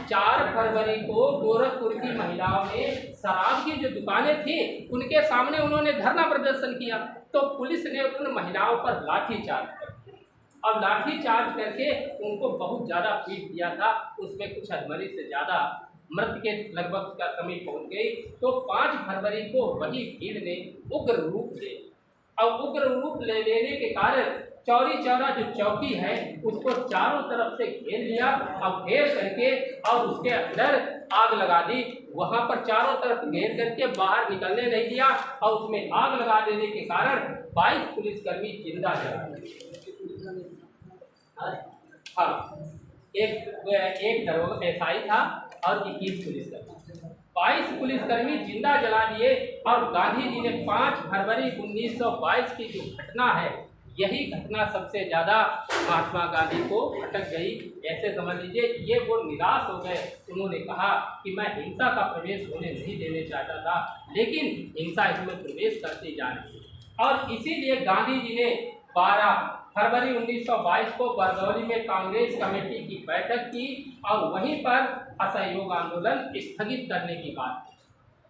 4 फरवरी को गोरखपुर की महिलाओं ने शराब की जो दुकानें थी उनके सामने उन्होंने धरना प्रदर्शन किया, तो पुलिस ने उन महिलाओं पर लाठीचार्ज कर और लाठीचार्ज करके उनको बहुत ज़्यादा पीट दिया था। उसमें कुछ अधमरी से ज़्यादा मृत्यु के लगभग का समीप पहुँच गई। तो 5 फरवरी को वही भीड़ ने उग्र रूप ले लेने के कारण चौरी चौरा जो चौकी है उसको चारों तरफ से घेर लिया और घेर करके और उसके अंदर आग लगा दी। वहां पर चारों तरफ घेर करके बाहर निकलने नहीं दिया और उसमें आग लगा देने के कारण 22 पुलिसकर्मी जिंदा जला। हाँ, एक SI था और 21 पुलिसकर्मी, 22 पुलिसकर्मी जिंदा जला दिए। और गांधी जी ने 5 फरवरी 1922 की जो घटना है यही घटना सबसे ज़्यादा महात्मा गांधी को अटक गई। ऐसे समझ लीजिए ये वो निराश हो गए। उन्होंने कहा कि मैं हिंसा का प्रवेश होने नहीं देने चाहता था, लेकिन हिंसा इसमें प्रवेश करती जा रही है। और इसीलिए गांधी जी ने 12 फरवरी 1922 को बरदौली में कांग्रेस कमेटी की बैठक की और वहीं पर असहयोग आंदोलन स्थगित करने की बात की।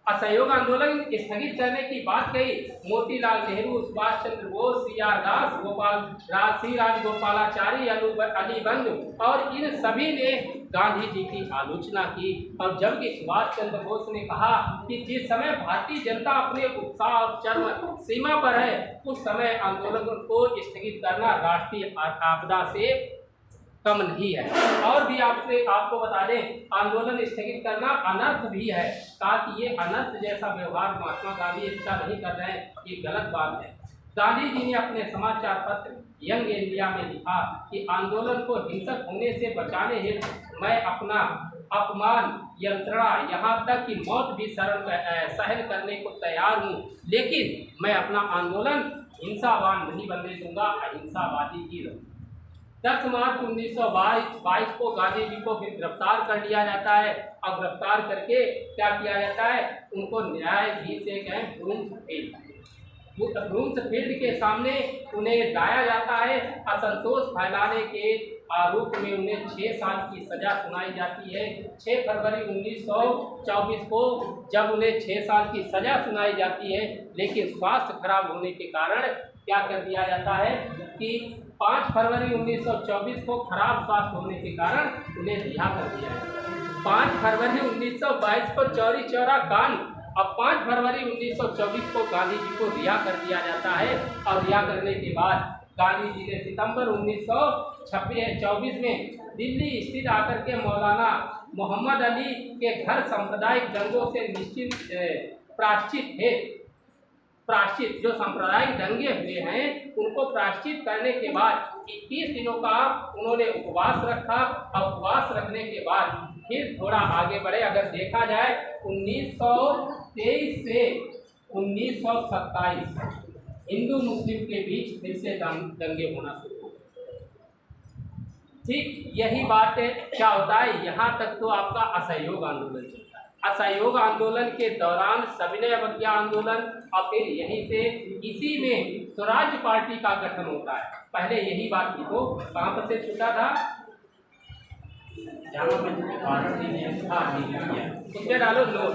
असहयोग आंदोलन स्थगित करने की बात कही। मोतीलाल नेहरू, सुभाष चंद्र बोस, CR दास, सी राजगोपालाचारी, अली बंधु और इन सभी ने गांधी जी की आलोचना की। और जबकि सुभाष चंद्र बोस ने कहा कि जिस समय भारतीय जनता अपने उत्साह और चरम सीमा पर है, उस समय आंदोलन को स्थगित करना राष्ट्रीय आपदा से कम नहीं है। और भी आपको बता दें, आंदोलन स्थगित करना अनर्थ भी है। कहा कि ये अनर्थ जैसा व्यवहार महात्मा गांधी अच्छा नहीं कर रहे हैं, ये गलत बात है। गांधी जी ने अपने समाचार पत्र यंग इंडिया में लिखा कि आंदोलन को हिंसक होने से बचाने हेतु मैं अपना अपमान, यंत्रणा, यहाँ तक कि मौत भी सहन करने को तैयार हूँ, लेकिन मैं अपना आंदोलन हिंसावान नहीं बनने दूंगा, अहिंसावादी ही रहूँगा। 10 मार्च 1922 को गांधी जी को फिर गिरफ्तार कर लिया जाता है और गिरफ्तार करके क्या किया जाता है, उनको न्यायाधीश से कहें ब्रूम्स फील्ड के सामने उन्हें लाया जाता है। असंतोष फैलाने के आरोप में उन्हें 6 साल की सजा सुनाई जाती है। 6 फरवरी 1924 को जब उन्हें 6 साल की सजा सुनाई जाती है, लेकिन स्वास्थ्य खराब होने के कारण क्या कर दिया जाता है कि 5 फरवरी 1924 को खराब स्वास्थ्य होने के कारण उन्हें रिहा कर दिया है। 5 फरवरी 1922 को चौरी चौरा कांड, अब 5 फरवरी 1924 को गांधी जी को रिहा कर दिया जाता है। और रिहा करने के बाद गांधी जी ने सितंबर 1924 में दिल्ली स्थित आकर के मौलाना मोहम्मद अली के घर सांप्रदायिक दंगों से निश्चित प्राश्चित जो सांप्रदायिक दंगे हुए हैं उनको प्राश्चित करने के बाद 21 दिनों का उन्होंने उपवास रखा। और उपवास रखने के बाद फिर थोड़ा आगे बढ़े। अगर देखा जाए 1923 से 1927 हिंदू मुस्लिम के बीच फिर से दंगे होना शुरू हो गए। ठीक यही बात है। क्या होता है, यहाँ तक तो आपका असहयोग आंदोलन चलता है। असहयोग आंदोलन के दौरान सविनय अवज्ञा आंदोलन और फिर यहीं से इसी में स्वराज पार्टी का गठन होता है। पहले यही बात थी, तो कहाँ पर से छूटा था, उसके डालो नोट।